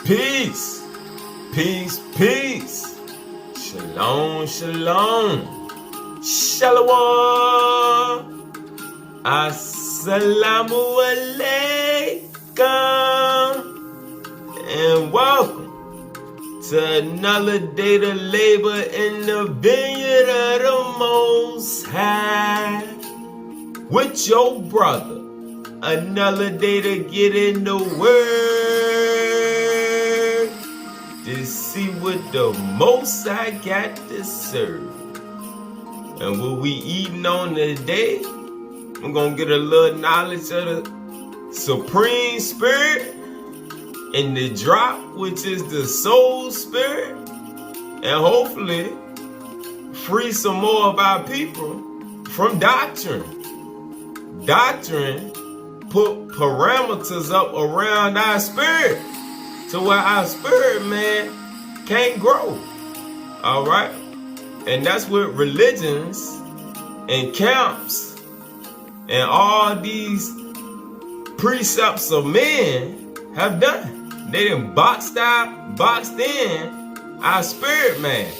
Peace, peace, peace. Shalom, shalom. Shalom. Assalamu alaikum. And welcome to another day to labor in the vineyard of the Most High. With your brother. Another day to get in the word to see what the Most I got to serve. And what we eating on today, I'm gonna get a little knowledge of the Supreme Spirit and the drop, which is the Soul Spirit, and hopefully free some more of our people from doctrine. Doctrine put parameters up around our spirit to where our spirit, man, can't grow. All right? And that's what religions and camps and all these precepts of men have done. They done boxed in our spirit, man,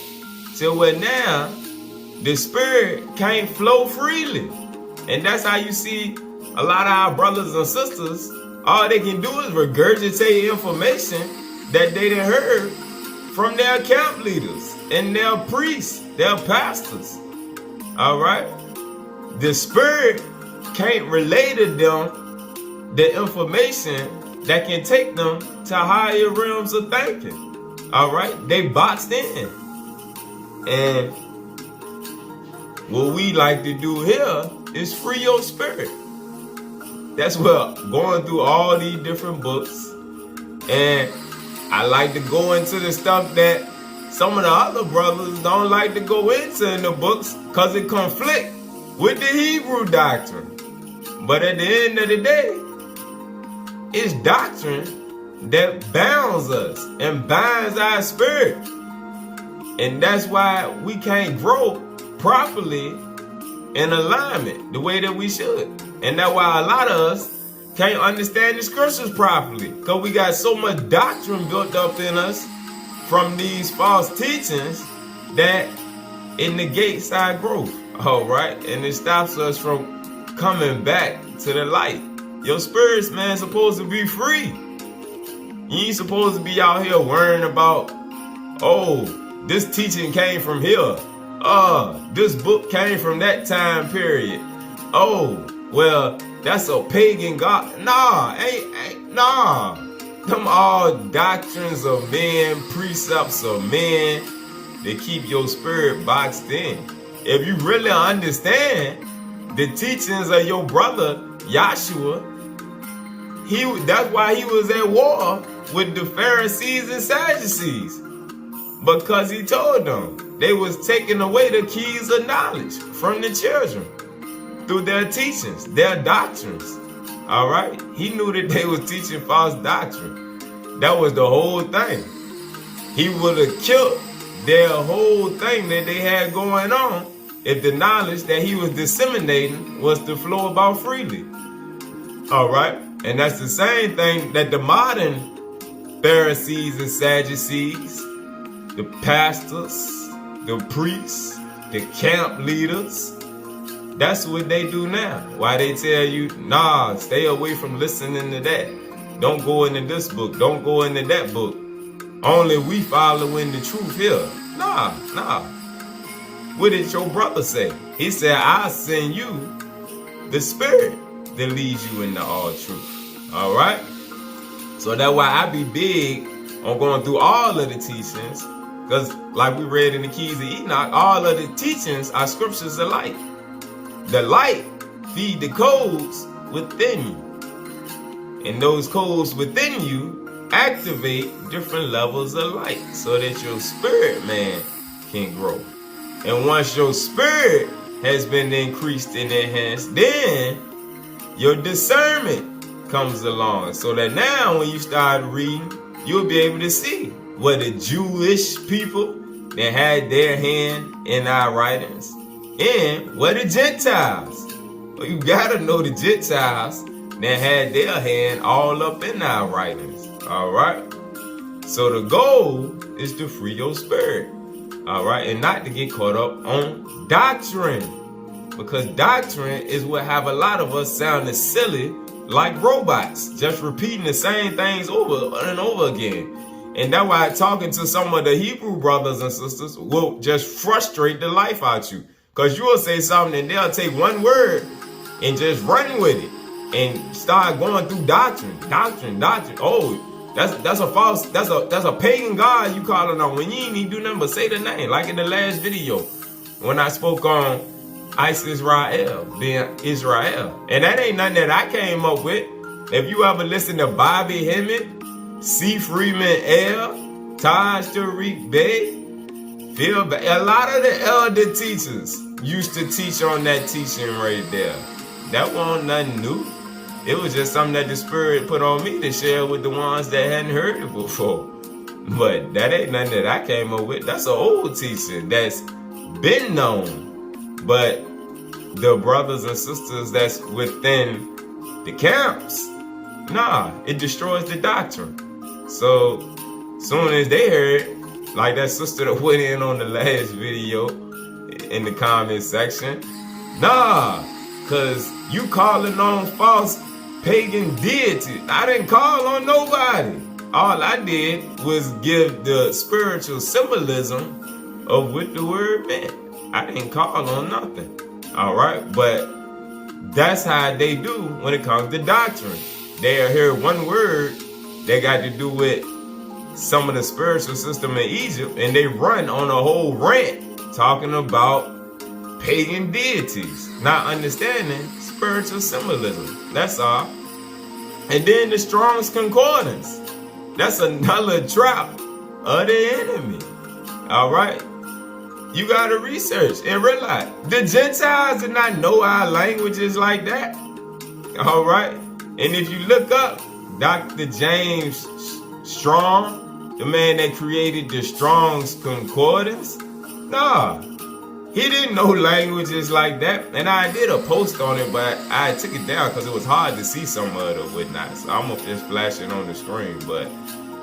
to where now the spirit can't flow freely. And that's how you see a lot of our brothers and sisters, all they can do is regurgitate information that they done heard from their camp leaders and their priests, their pastors. All right? The spirit can't relay to them the information that can take them to higher realms of thinking. All right? They boxed in. And what we like to do here is free your spirit. That's what going through all these different books. And I like to go into the stuff that some of the other brothers don't like to go into in the books because it conflicts with the Hebrew doctrine. But at the end of the day, it's doctrine that bounds us and binds our spirit. And that's why we can't grow properly in alignment the way that we should. And that's why a lot of us can't understand the scriptures properly, because we got so much doctrine built up in us from these false teachings that it negates our growth. All right? And it stops us from coming back to the light. Your spirit's, man, supposed to be free. You ain't supposed to be out here worrying about, oh, this teaching came from here. This book came from that time period. Oh, well, that's a pagan god. Nah. Them all doctrines of men, precepts of men that keep your spirit boxed in. If you really understand the teachings of your brother, Yahshua, that's why he was at war with the Pharisees and Sadducees. Because he told them they was taking away the keys of knowledge from the children through their teachings, their doctrines. All right? He knew that they was teaching false doctrine. That was the whole thing. He would have killed their whole thing that they had going on if the knowledge that he was disseminating was to flow about freely. All right? And that's the same thing that the modern Pharisees and Sadducees, the pastors, the priests, the camp leaders, that's what they do now. Why they tell you, nah, stay away from listening to that. Don't go into this book. Don't go into that book. Only we following the truth here. Nah. What did your brother say? He said, I'll send you the spirit that leads you into all truth. All right? So that's why I be big on going through all of the teachings. Because like we read in the Keys of Enoch, all of the teachings are scriptures of light. The light feed the codes within you. And those codes within you activate different levels of light so that your spirit, man, can grow. And once your spirit has been increased and enhanced, then your discernment comes along. So that now when you start reading, you'll be able to see what the Jewish people that had their hand in our writings and what the Gentiles. Well, you gotta know the Gentiles that had their hand all up in our writings. All right. So the goal is to free your spirit, all right, and not to get caught up on doctrine, because doctrine is what have a lot of us sounding silly like robots, just repeating the same things over and over again. And that's why talking to some of the Hebrew brothers and sisters will just frustrate the life out you, because you will say something and they'll take one word and just run with it and start going through doctrine. Oh, that's a false, that's a pagan god you calling on when you ain't even do nothing but say the name. Like in the last video when I spoke on Israel being Israel, and that ain't nothing that I came up with. If you ever listen to Bobby Hemmett, C. Freeman L., Taj Tariq Bey, a lot of the elder teachers used to teach on that teaching right there. That wasn't nothing new. It was just something that the Spirit put on me to share with the ones that hadn't heard it before. But that ain't nothing that I came up with. That's an old teaching that's been known. But the brothers and sisters that's within the camps, nah, it destroys the doctrine. So soon as they heard, like that sister that went in on the last video in the comment section, nah, cause you calling on false pagan deity. I didn't call on nobody. All I did was give the spiritual symbolism of what the word meant. I didn't call on nothing. All right, but that's how they do when it comes to doctrine. They'll hear one word that got to do with some of the spiritual system in Egypt, and they run on a whole rant talking about pagan deities, not understanding spiritual symbolism. That's all. And then the Strong's Concordance. That's another trap of the enemy. All right. You got to research and realize the Gentiles did not know our languages like that. All right. And if you look up Dr. James Strong, the man that created the Strong's Concordance, nah, he didn't know languages like that. And I did a post on it, but I took it down because it was hard to see some of the whatnot. So I'm going to just flash it on the screen. But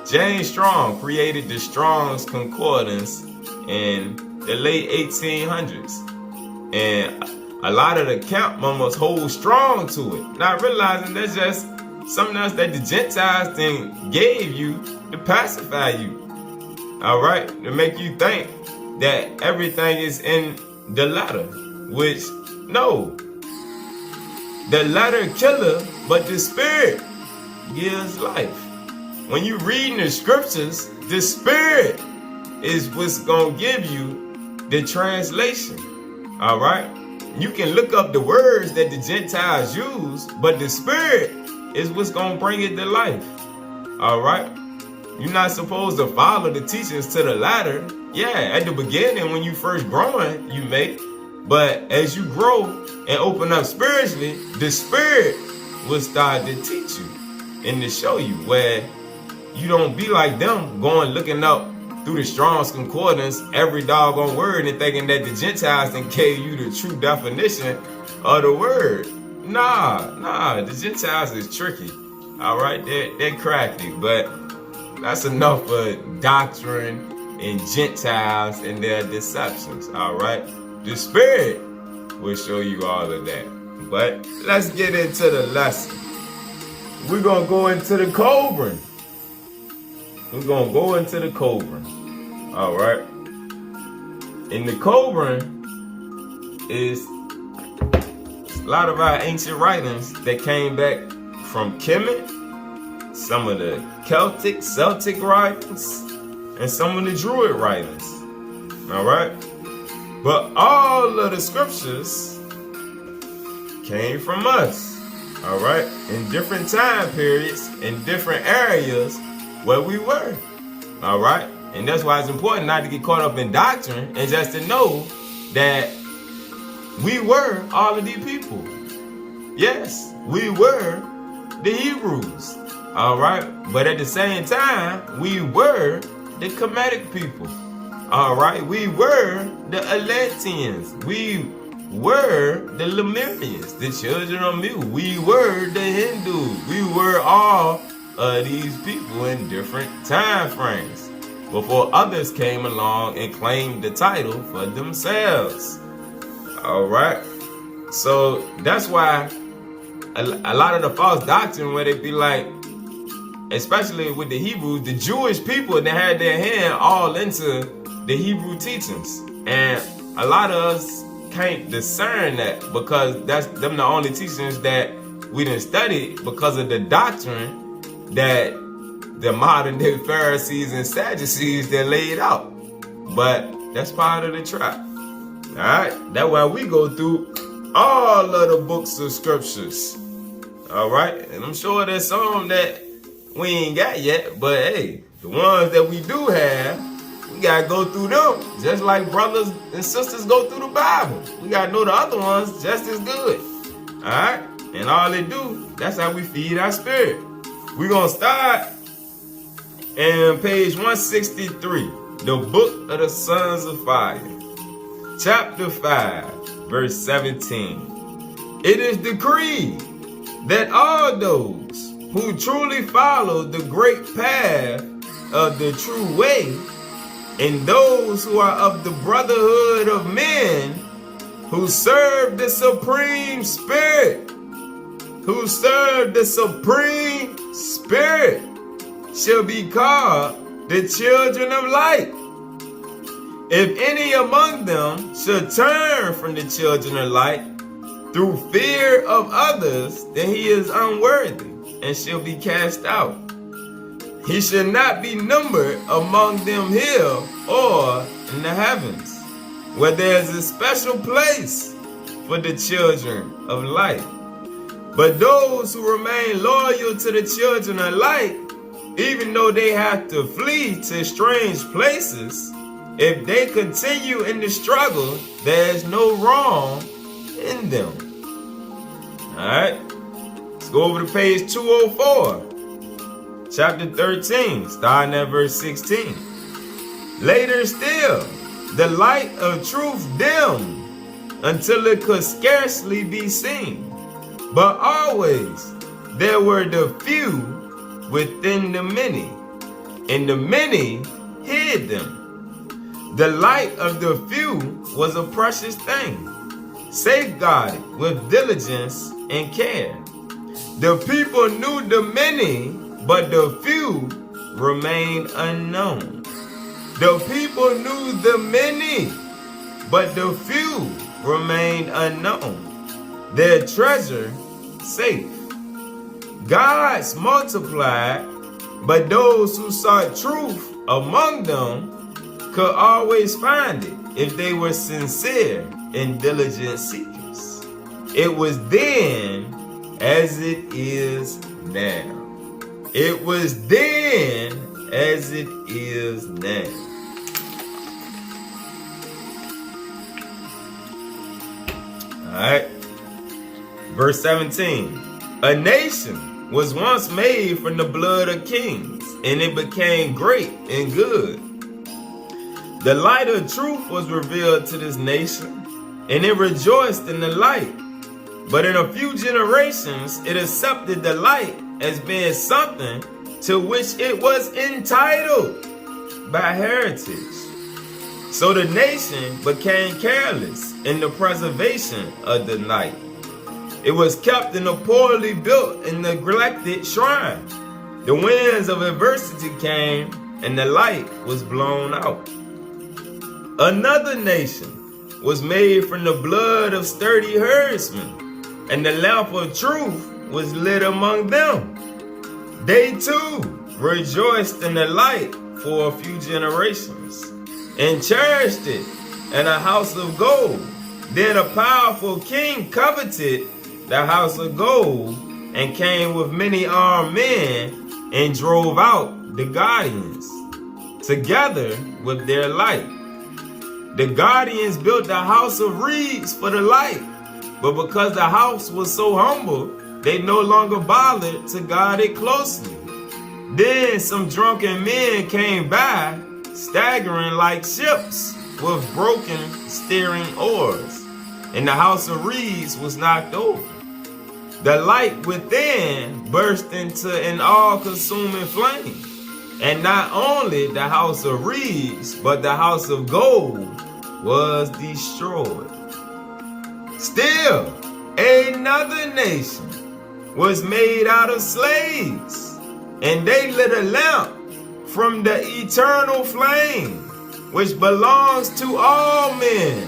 James Strong created the Strong's Concordance in the late 1800s. And a lot of the camp members hold strong to it, not realizing that's just something else that the Gentiles thing gave you to pacify you. All right, to make you think that everything is in the letter, which no, the letter killer, but the spirit gives life. When you read the scriptures, the spirit is what's gonna give you the translation. All right, you can look up the words that the Gentiles use, but the spirit is what's gonna bring it to life. All right, you're not supposed to follow the teachings to the latter. Yeah, at the beginning when you first growing, you may, but as you grow and open up spiritually, the spirit will start to teach you and to show you where you don't be like them going looking up through the Strong's Concordance every doggone word and thinking that the Gentiles then gave you the true definition of the word. Nah, the Gentiles is tricky. All right, they're crafty, but that's enough for doctrine and Gentiles and their deceptions. All right, the Spirit will show you all of that. But let's get into the lesson. We're gonna go into the Kolbrin. We're gonna go into the Kolbrin. All right, and the Kolbrin is a lot of our ancient writings that came back from Kemet, some of the Celtic writings, and some of the Druid writings. All right, but all of the scriptures came from us. All right, in different time periods, in different areas where we were. All right, and that's why it's important not to get caught up in doctrine and just to know that we were all of these people. Yes, we were the Hebrews. All right, but at the same time, we were the Kemetic people. All right, we were the Atlanteans. We were the Lemurians, the children of Mu. We were the Hindus. We were all of these people in different time frames before others came along and claimed the title for themselves. All right. So that's why a lot of the false doctrine where they be like, especially with the Hebrews, the Jewish people, they had their hand all into the Hebrew teachings. And a lot of us can't discern that because that's them the only teachings that we didn't study because of the doctrine that the modern day Pharisees and Sadducees that laid out. But that's part of the trap. Alright? That's why we go through all of the books of scriptures. Alright? And I'm sure there's some that we ain't got yet, but hey, the ones that we do have, we gotta go through them just like brothers and sisters go through the Bible. We gotta know the other ones just as good. Alright? And all they do, that's how we feed our spirit. We're gonna start in page 163, the book of the Sons of Fire, chapter 5, verse 17. It is decreed that all those who truly follow the great path of the true way, and those who are of the brotherhood of men, who serve the Supreme Spirit, shall be called the children of light. If any among them should turn from the children of light through fear of others, then he is unworthy and shall be cast out. He should not be numbered among them here or in the heavens, where there is a special place for the children of light. But those who remain loyal to the children of light, even though they have to flee to strange places, if they continue in the struggle, there is no wrong in them. Alright, let's go over to page 204, chapter 13, starting at verse 16. Later still, the light of truth dimmed until it could scarcely be seen. But always there were the few within the many, and the many hid them. The light of the few was a precious thing, safeguarded with diligence and care. The people knew the many, but the few remained unknown. The people knew the many, but the few remained unknown. Their treasure safe. Gods multiplied, but those who sought truth among them could always find it if they were sincere and diligent seekers. It was then as it is now. It was then as it is now. Alright. Verse 17. A nation was once made from the blood of kings, and it became great and good. The light of truth was revealed to this nation, and it rejoiced in the light. But in a few generations, it accepted the light as being something to which it was entitled by heritage. So the nation became careless in the preservation of the light. It was kept in a poorly built and neglected shrine. The winds of adversity came, and the light was blown out. Another nation was made from the blood of sturdy herdsmen, and the lamp of truth was lit among them. They too rejoiced in the light for a few generations, and cherished it in a house of gold. Then a powerful king coveted the house of gold, and came with many armed men, and drove out the guardians, together with their light. The guardians built the house of reeds for the light, but because the house was so humble, they no longer bothered to guard it closely. Then some drunken men came by, staggering like ships with broken steering oars, and the house of reeds was knocked over. the light within burst into an all-consuming flame. And not only the house of reeds, but the house of gold was destroyed. Still, another nation was made out of slaves, and they lit a lamp from the eternal flame, which belongs to all men,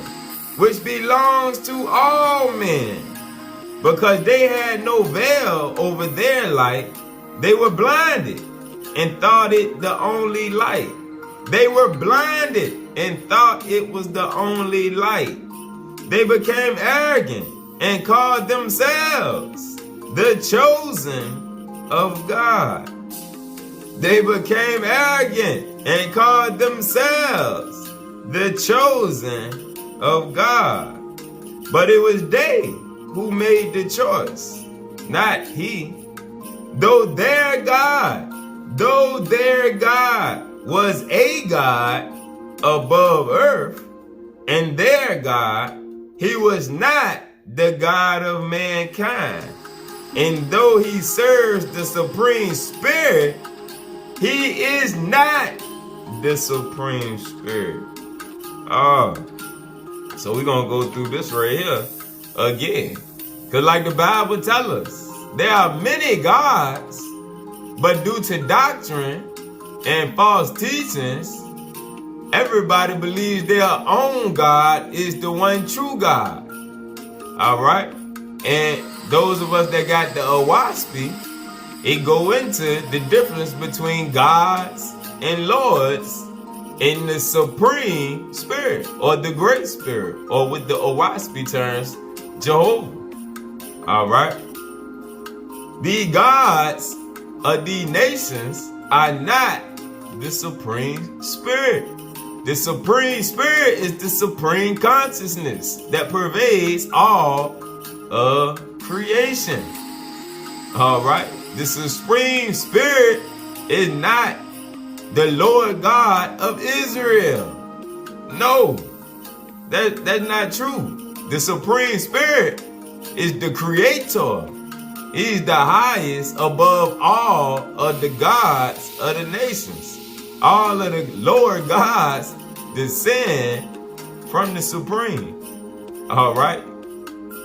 because they had no veil over their light. They were blinded and thought it the only light. They were blinded and thought it was the only light. They became arrogant and called themselves the chosen of God. They became arrogant and called themselves the chosen of God. But it was they who made the choice, not he. Though their God was a God above earth, and their God, he was not the God of mankind. And though he serves the Supreme Spirit, he is not the Supreme Spirit. So we're going to go through this right here again. Because like the Bible tells us, there are many gods, but due to doctrine and false teachings, everybody believes their own God is the one true God. All right? And those of us that got the Owaspy, it go into the difference between gods and lords in the Supreme Spirit or the Great Spirit, or with the Owaspy terms, Jehovah. All right? The gods of the nations are not the Supreme Spirit. The Supreme Spirit is the supreme consciousness that pervades all of creation. All right? The Supreme Spirit is not the Lord God of Israel. No, that's not true. The Supreme Spirit is the Creator. He's the highest above all of the gods of the nations. All of the lower gods descend from the Supreme. All right?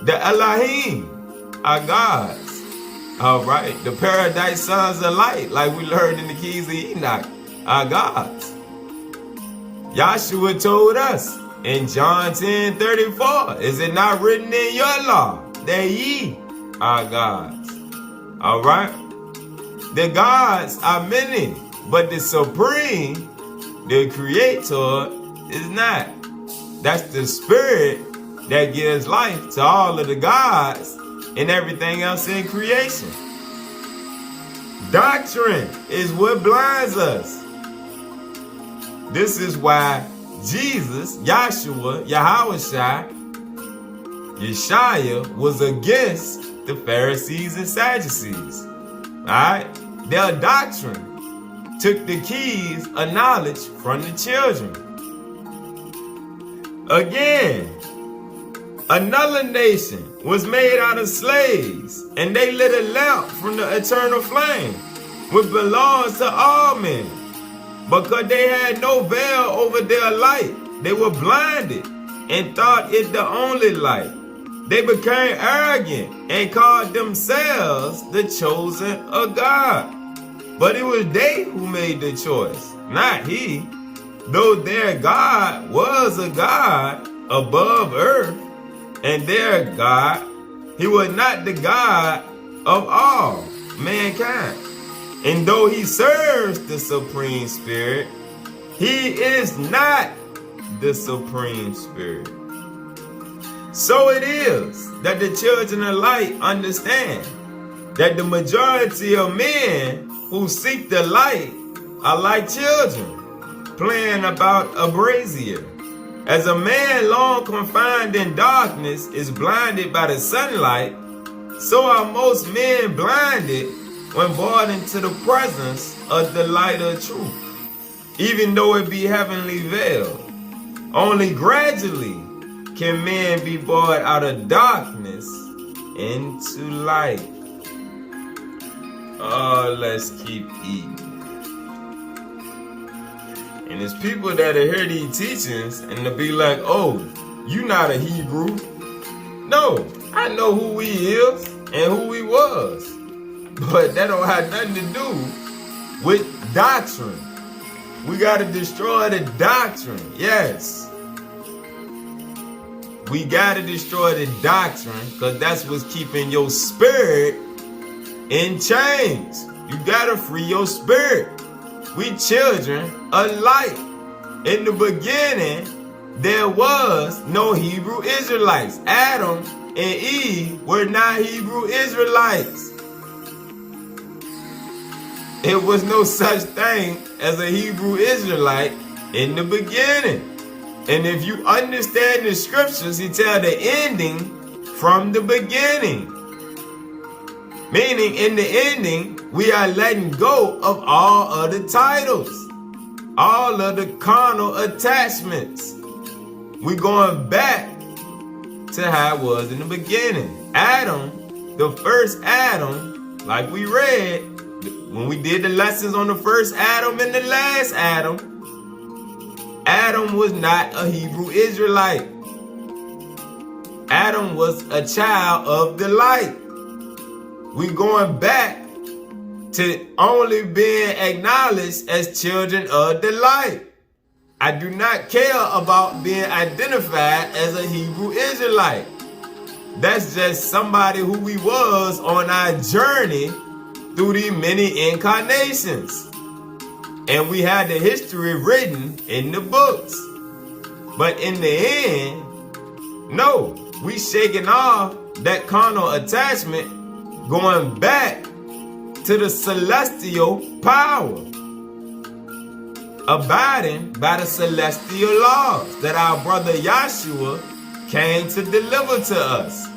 The Elohim are gods. All right? The Paradise Sons of Light, like we learned in the Keys of Enoch, are gods. Yahshua told us in John 10:34, is it not written in your law that ye are gods? All right? The gods are many, but the Supreme, the Creator, is not. That's the Spirit that gives life to all of the gods and everything else in creation. Doctrine is what blinds us. This is why Jesus, Yahshua, Yahushua, Yeshaya was against the Pharisees and Sadducees. Alright? Their doctrine took the keys of knowledge from the children. Again, another nation was made out of slaves, and they lit a lamp from the eternal flame, which belongs to all men. Because they had no veil over their light, they were blinded and thought it the only light. They became arrogant and called themselves the chosen of God. But it was they who made the choice, not he. Though their God was a God above earth, and their God, he was not the God of all mankind. And though he serves the Supreme Spirit, he is not the Supreme Spirit. So it is that the children of light understand that the majority of men who seek the light are like children playing about a brazier. As a man long confined in darkness is blinded by the sunlight, so are most men blinded when brought into the presence of the light of truth, even though it be heavenly veiled. Only gradually can men be brought out of darkness into life. Oh, let's keep eating. And there's people that'll hear these teachings and they'll be like, oh, you not a Hebrew. No, I know who he is and who he was. But that don't have nothing to do with doctrine. We got to destroy the doctrine. Yes. We got to destroy the doctrine because that's what's keeping your spirit in chains. You got to free your spirit. We children of light. In the beginning, there was no Hebrew Israelites. Adam and Eve were not Hebrew Israelites. It was no such thing as a Hebrew Israelite in the beginning. And if you understand the scriptures, he tells the ending from the beginning. Meaning, in the ending, we are letting go of all other titles, all of the carnal attachments. We're going back to how it was in the beginning. Adam, the first Adam, like we read, when we did the lessons on the first Adam and the last Adam, Adam was not a Hebrew Israelite. Adam was a child of the light. We going back to only being acknowledged as children of the light. I do not care about being identified as a Hebrew Israelite. That's just somebody who we was on our journey through the many incarnations. And we had the history written in the books. But in the end, no, we shaking off that carnal attachment, going back to the celestial power, abiding by the celestial laws that our brother Yahshua came to deliver to us.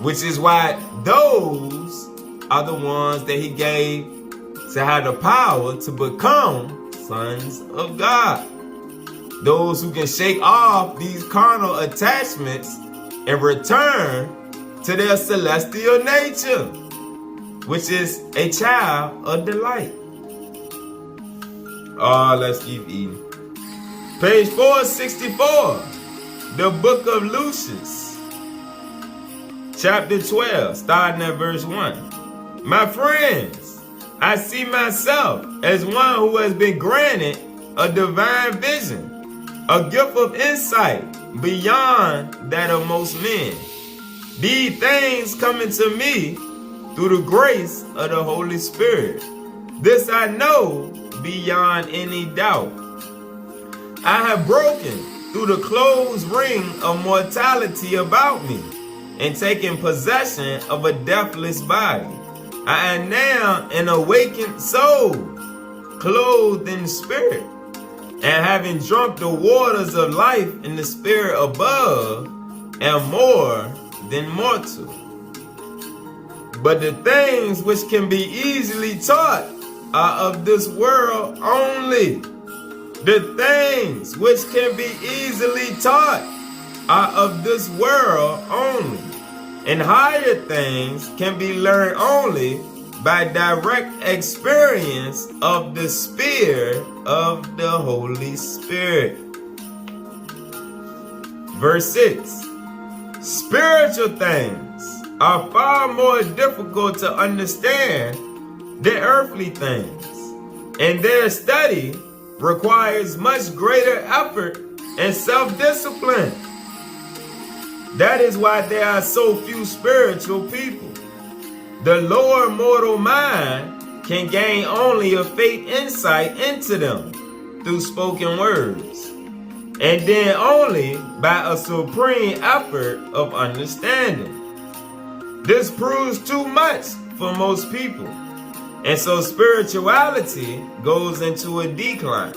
Which is why those are the ones that he gave to have the power to become sons of God. Those who can shake off these carnal attachments and return to their celestial nature, which is a child of the light. Oh, let's keep eating. Page 464, the book of Lucius, chapter 12, starting at verse 1. My friends, I see myself as one who has been granted a divine vision, a gift of insight beyond that of most men. These things coming to me through the grace of the Holy Spirit. This I know beyond any doubt. I have broken through the closed ring of mortality about me and taken possession of a deathless body. I am now an awakened soul, clothed in spirit, and having drunk the waters of life in the spirit above, am more than mortal. But the things which can be easily taught are of this world only. The things which can be easily taught are of this world only. And higher things can be learned only by direct experience of the Spirit of the Holy Spirit. Verse 6. Spiritual things are far more difficult to understand than earthly things, and their study requires much greater effort and self-discipline. That is why there are so few spiritual people. The lower mortal mind can gain only a faint insight into them through spoken words, and then only by a supreme effort of understanding. This proves too much for most people, and so spirituality goes into a decline.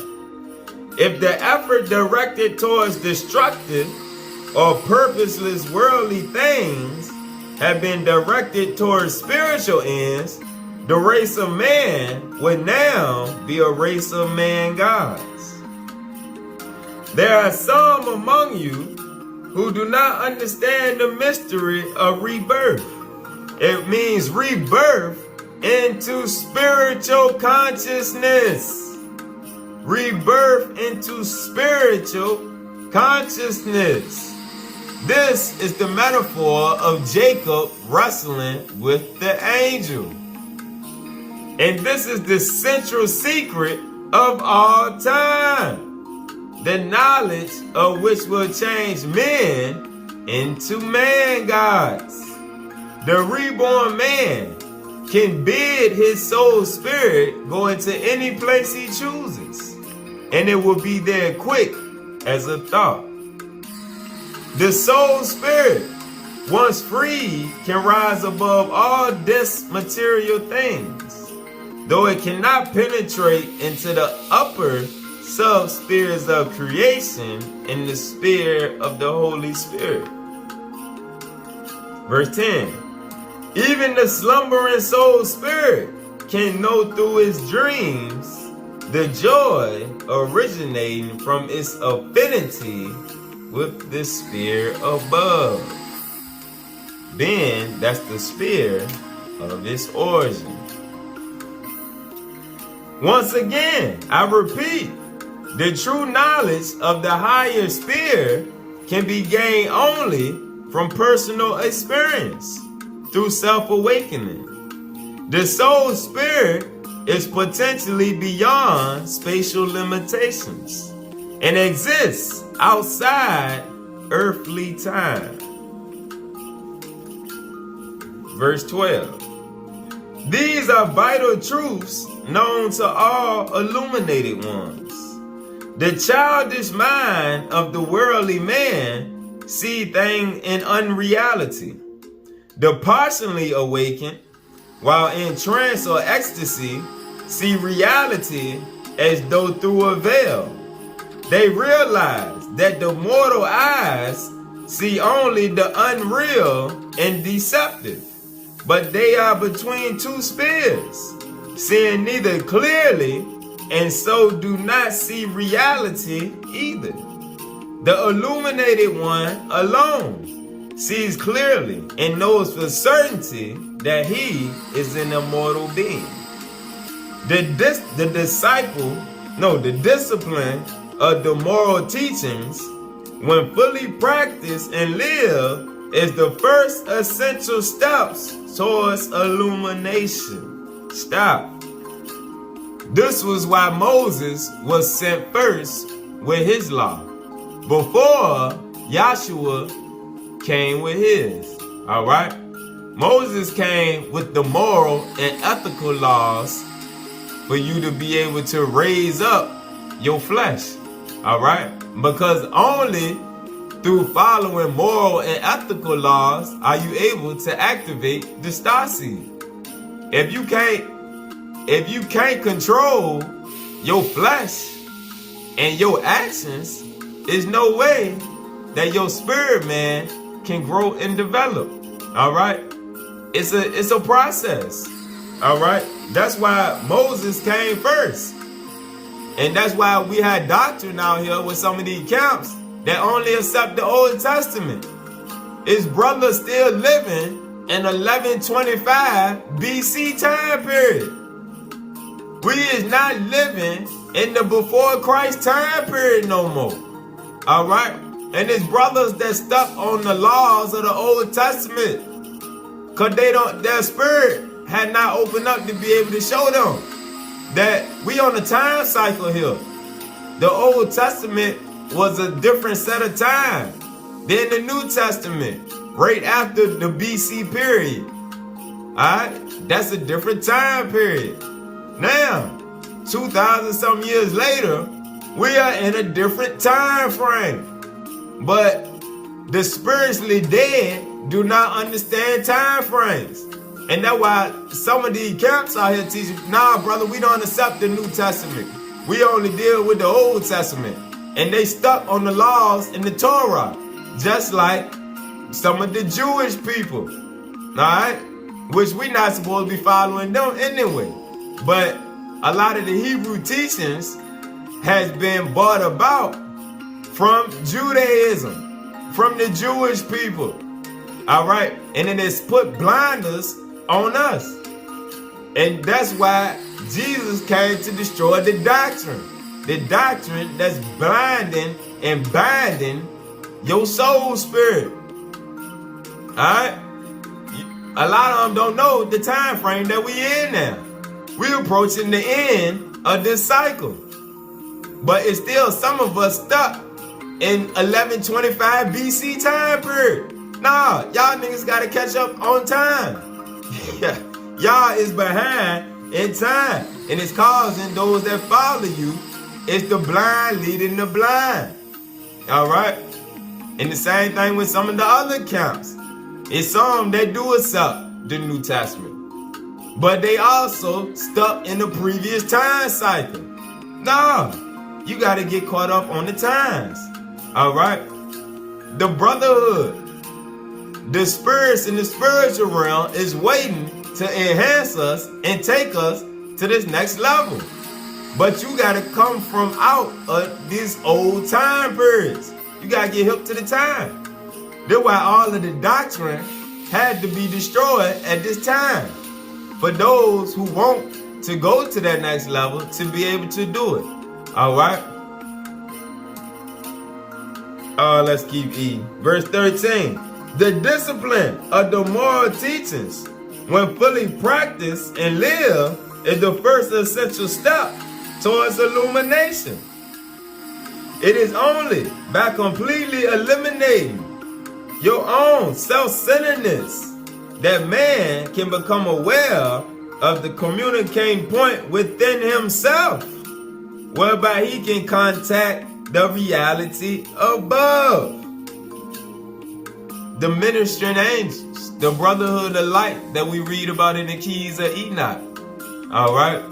If the effort directed towards destructive or purposeless worldly things have been directed towards spiritual ends, the race of man would now be a race of man gods. There are some among you who do not understand the mystery of rebirth. It means rebirth into spiritual consciousness. Rebirth into spiritual consciousness. This is the metaphor of Jacob wrestling with the angel. And this is the central secret of all time. The knowledge of which will change men into man gods. The reborn man can bid his soul spirit go into any place he chooses, and it will be there quick as a thought. The soul spirit, once freed, can rise above all this material things, though it cannot penetrate into the upper sub-spheres of creation in the sphere of the Holy Spirit. Verse 10. Even the slumbering soul spirit can know through its dreams the joy originating from its affinity with the sphere above. Then that's the sphere of its origin. Once again, I repeat, the true knowledge of the higher sphere can be gained only from personal experience through self-awakening. The soul spirit is potentially beyond spatial limitations and exists outside earthly time. Verse 12. These are vital truths known to all illuminated ones. The childish mind of the worldly man see things in unreality. The partially awakened, while in trance or ecstasy, see reality as though through a veil. They realize that the mortal eyes see only the unreal and deceptive, but they are between two spheres, seeing neither clearly and so do not see reality either. The illuminated one alone sees clearly and knows for certainty that he is an immortal being. The discipline of the moral teachings, when fully practiced and lived, is the first essential steps towards illumination. Stop. This was why Moses was sent first with his law, before Yahshua came with his. All right? Moses came with the moral and ethical laws for you to be able to raise up your flesh. All right? Because only through following moral and ethical laws are you able to activate the star seed. If you can't control your flesh and your actions, there's no way that your spirit man can grow and develop. All right? It's a process. All right? That's why Moses came first. And that's why we had doctrine out here with some of these camps that only accept the Old Testament. His brother still living in 1125 BC time period. We is not living in the before Christ time period no more. All right? And his brothers that stuck on the laws of the Old Testament, because their spirit had not opened up to be able to show them that we on a time cycle here. The Old Testament was a different set of time than the New Testament, right after the BC period. Alright? That's a different time period. Now, 2,000 some years later, we are in a different time frame. But the spiritually dead do not understand time frames. And that's why some of these camps out here teaching, nah, brother, we don't accept the New Testament. We only deal with the Old Testament. And they stuck on the laws in the Torah, just like some of the Jewish people, all right? Which we not supposed to be following them anyway. But a lot of the Hebrew teachings has been brought about from Judaism, from the Jewish people. All right. And it has put blinders on us. And that's why Jesus came to destroy the doctrine. The doctrine that's blinding and binding your soul spirit. Alright? A lot of them don't know the time frame that we in now. We're approaching the end of this cycle. But it's still some of us stuck in 1125 BC time period. Nah, y'all niggas gotta catch up on time. Y'all is behind in time. And it's causing those that follow you, it's the blind leading the blind. Alright? And the same thing with some of the other accounts. It's some that do accept the New Testament, but they also stuck in the previous time cycle. Nah, you got to get caught up on the times. All right? The brotherhood, the spirits in the spiritual realm is waiting to enhance us and take us to this next level. But you got to come from out of these old time periods. You got to get hip to the time. That's why all of the doctrine had to be destroyed at this time. For those who want to go to that next level to be able to do it. Alright? Let's keep eating. Verse 13. The discipline of the moral teachings, when fully practiced and lived, is the first essential step towards illumination. It is only by completely eliminating your own self-centeredness that man can become aware of the communicating point within himself, whereby he can contact the reality above. The ministering angels, the brotherhood of light that we read about in the keys of Enoch. Alright?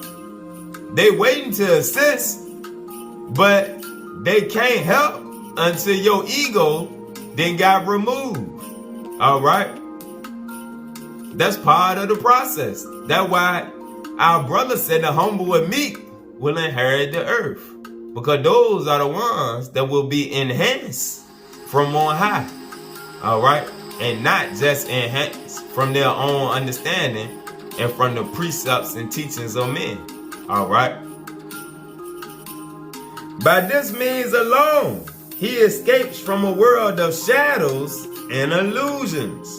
They waiting to assist, but they can't help until your ego then got removed. Alright? That's part of the process. That's why our brother said the humble and meek will inherit the earth. Because those are the ones that will be enhanced from on high. Alright? And not just enhanced from their own understanding and from the precepts and teachings of men. Alright? By this means alone, he escapes from a world of shadows and illusions.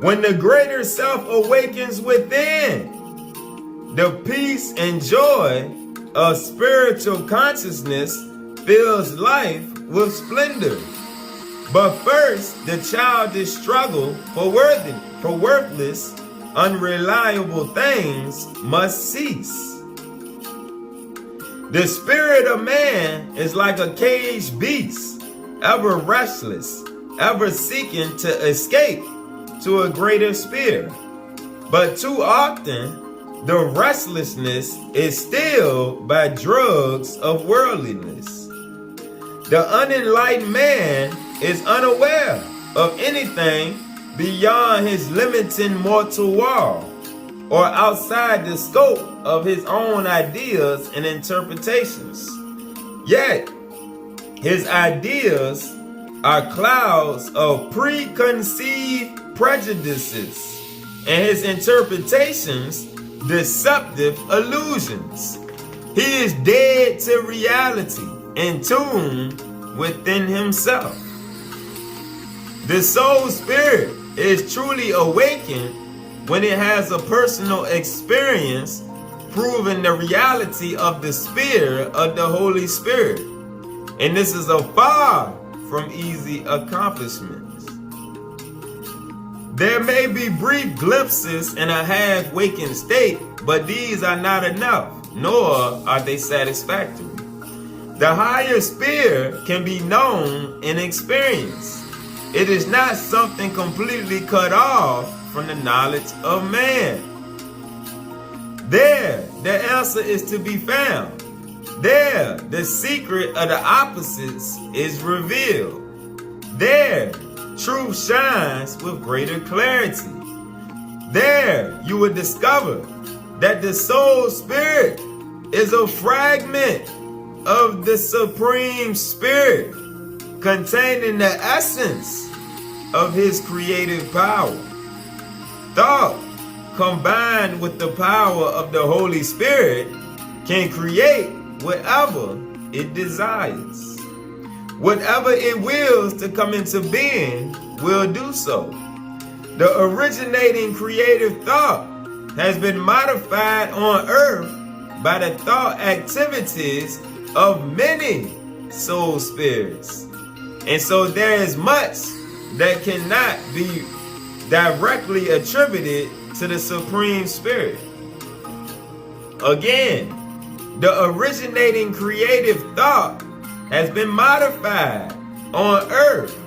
When the greater self awakens within, the peace and joy of spiritual consciousness fills life with splendor. But first, the childish struggle for worthless, unreliable things must cease. The spirit of man is like a caged beast, ever restless, ever seeking to escape to a greater sphere. But too often, the restlessness is stilled by drugs of worldliness. The unenlightened man is unaware of anything beyond his limiting mortal wall, or outside the scope of his own ideas and interpretations. Yet, his ideas are clouds of preconceived prejudices, and his interpretations deceptive illusions. He is dead to reality, in tune within himself. The soul spirit is truly awakened when it has a personal experience proving the reality of the sphere of the Holy Spirit. And this is a far from easy accomplishment. There may be brief glimpses in a half-wakened state, but these are not enough, nor are they satisfactory. The higher sphere can be known and experienced. It is not something completely cut off from the knowledge of man. There, the answer is to be found. There, the secret of the opposites is revealed. There, truth shines with greater clarity. There, you will discover that the soul spirit is a fragment of the Supreme Spirit, containing the essence of his creative power. Thought, combined with the power of the Holy Spirit, can create whatever it desires. Whatever it wills to come into being will do so. The originating creative thought has been modified on earth by the thought activities of many soul spirits. And so there is much that cannot be directly attributed to the Supreme Spirit. Again, the originating creative thought has been modified on earth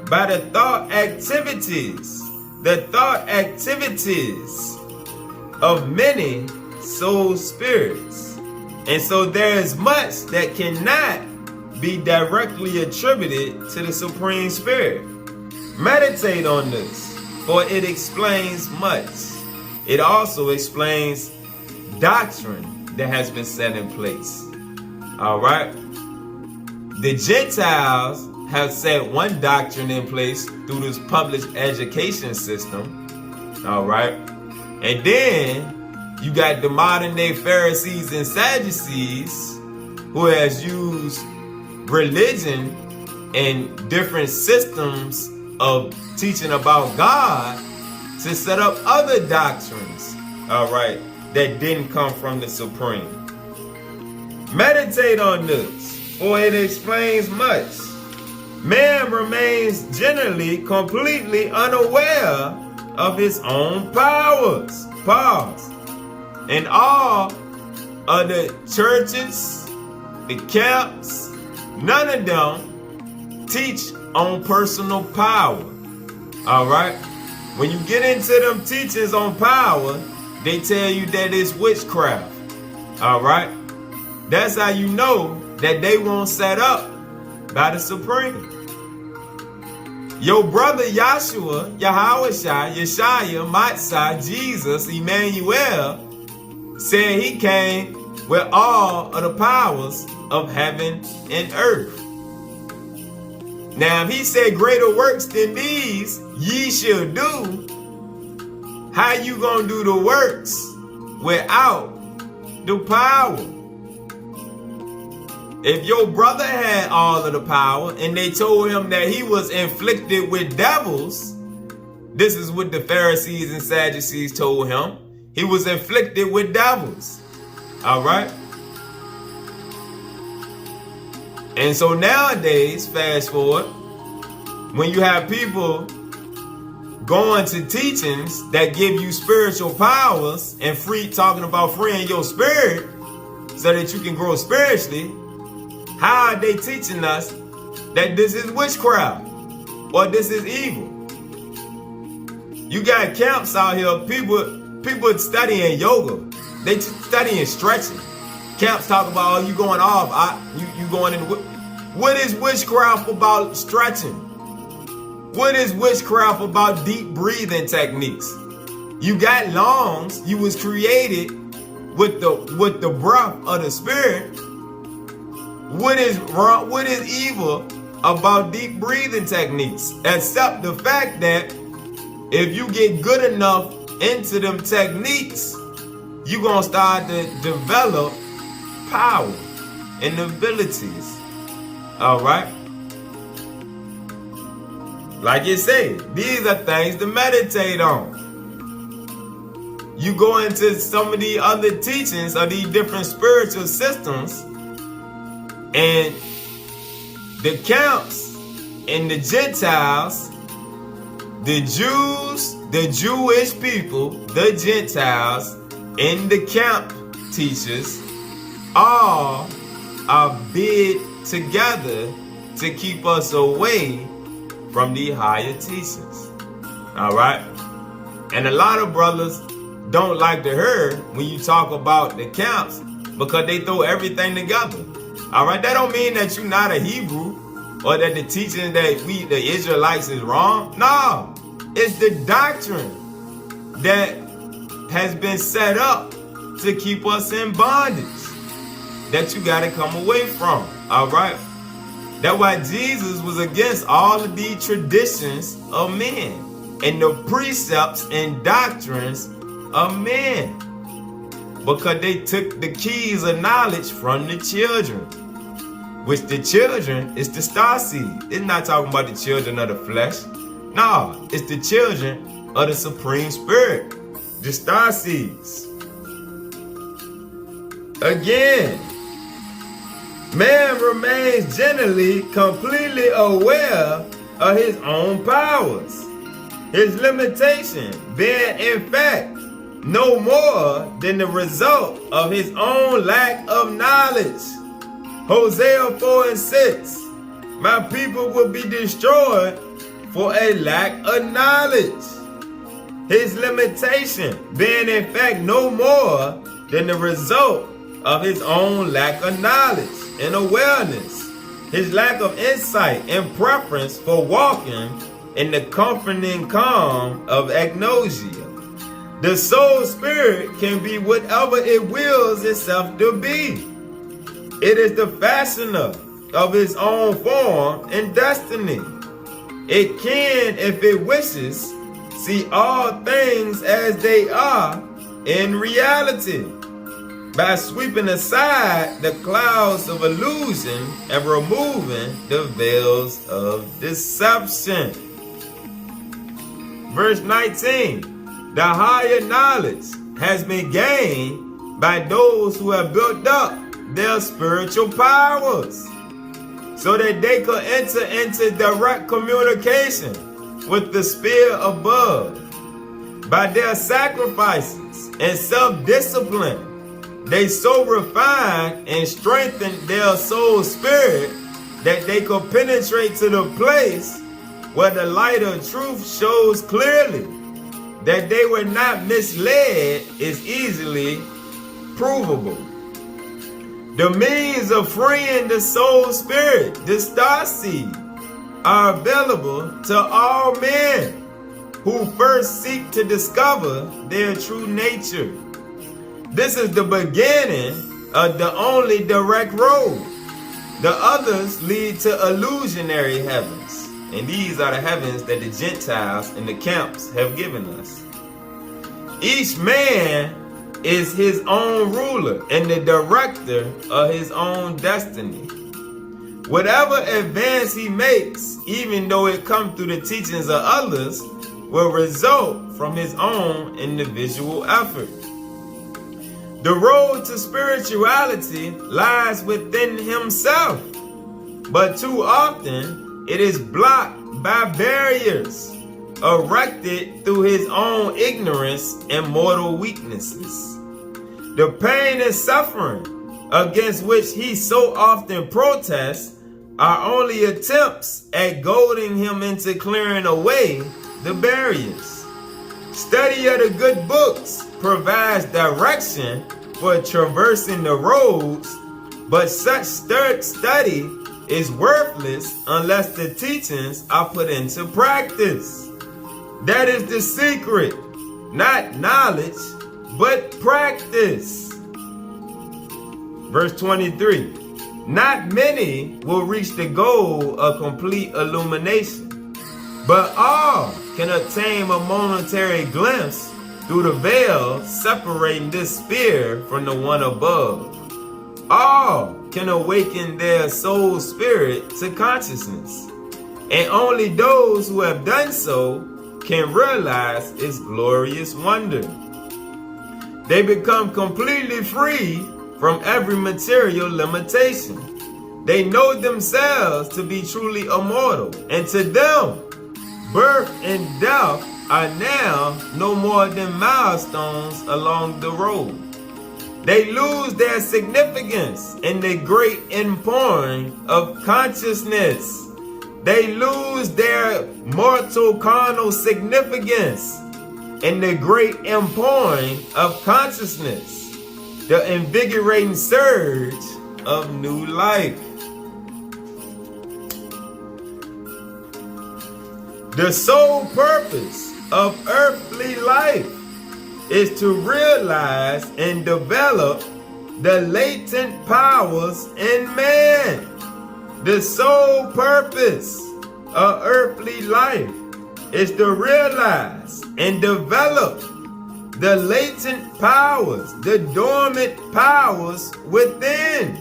by the thought activities of many soul spirits. And so there is much that cannot be directly attributed to the Supreme Spirit. Meditate on this, for it explains much. It also explains doctrine that has been set in place. All right? The Gentiles have set one doctrine in place through this public education system. All right? And then you got the modern day Pharisees and Sadducees who has used religion and different systems of teaching about God to set up other doctrines, all right, that didn't come from the Supreme. Meditate on this, for it explains much. Man remains generally completely unaware of his own powers. Pause. And all of the churches, the camps, none of them teach on personal power. All right? When you get into them teachings on power, they tell you that it's witchcraft. All right? That's how you know that they won't set up by the Supreme. Your brother Yahshua, Yahawashai, Yeshaya, Matzah, Jesus, Emmanuel, said he came with all of the powers of heaven and earth. Now, if he said greater works than these ye shall do, how you gonna do the works without the power? If your brother had all of the power and they told him that he was inflicted with devils, this is what the Pharisees and Sadducees told him. He was inflicted with devils. All right? And so nowadays, fast forward, when you have people going to teachings that give you spiritual powers and talking about freeing your spirit so that you can grow spiritually, how are they teaching us that this is witchcraft or this is evil? You got camps out here, people studying yoga. They studying stretching. Camps talk about, oh, you going off. You going in. What is witchcraft about stretching? What is witchcraft about deep breathing techniques? You got lungs. You was created with the breath of the spirit. What is wrong? What is evil about deep breathing techniques? Except the fact that if you get good enough into them techniques, you're going to start to develop power and abilities. All right? Like you said, these are things to meditate on. You go into some of the other teachings of these different spiritual systems, and the camps and the Gentiles, the Jews, the Jewish people, the Gentiles, and the camp teachers all are bid together to keep us away from the higher teachings. All right? And a lot of brothers don't like to hear when you talk about the camps because they throw everything together. All right? That don't mean that you're not a Hebrew or that the teaching that we, the Israelites, is wrong. No. It's the doctrine that has been set up to keep us in bondage that you got to come away from. All right? That's why Jesus was against all of the traditions of men and the precepts and doctrines of men, because they took the keys of knowledge from the children, which the children is the star seed. It's not talking about the children of the flesh. No, it's the children of the Supreme Spirit, the star seeds. Again, man remains generally completely aware of his own powers, his limitation being in fact no more than the result of his own lack of knowledge. Hosea 4:6, my people will be destroyed for a lack of knowledge. His limitation being in fact no more than the result of his own lack of knowledge and awareness, his lack of insight and preference for walking in the comforting calm of agnosia. The soul spirit can be whatever it wills itself to be. It is the fashioner of its own form and destiny. It can, if it wishes, see all things as they are in reality, by sweeping aside the clouds of illusion and removing the veils of deception. Verse 19, the higher knowledge has been gained by those who have built up their spiritual powers, so that they could enter into direct communication with the spirit above. By their sacrifices and self-discipline, they so refined and strengthened their soul spirit that they could penetrate to the place where the light of truth shows clearly. That they were not misled is easily provable. The means of freeing the soul spirit, the star seed, are available to all men who first seek to discover their true nature. This is the beginning of the only direct road. The others lead to illusionary heavens, and these are the heavens that the Gentiles and the camps have given us. Each man is his own ruler and the director of his own destiny. Whatever advance he makes, even though it comes through the teachings of others, will result from his own individual effort. The road to spirituality lies within himself, but too often it is blocked by barriers erected through his own ignorance and mortal weaknesses. The pain and suffering against which he so often protests are only attempts at goading him into clearing away the barriers. Study of the good books provides direction for traversing the roads, but such study is worthless unless the teachings are put into practice. That is the secret, not knowledge, but practice. Verse 23, not many will reach the goal of complete illumination, but all can obtain a momentary glimpse through the veil separating this sphere from the one above. All can awaken their soul spirit to consciousness, and only those who have done so can realize its glorious wonder. They become completely free from every material limitation. They know themselves to be truly immortal, and to them, birth and death are now no more than milestones along the road. They lose their significance in the great inpouring of consciousness. They lose their mortal carnal significance in the great inpouring of consciousness, the invigorating surge of new life. The sole purpose of earthly life is to realize and develop the latent powers in man. The sole purpose of earthly life is to realize and develop the latent powers, the dormant powers within.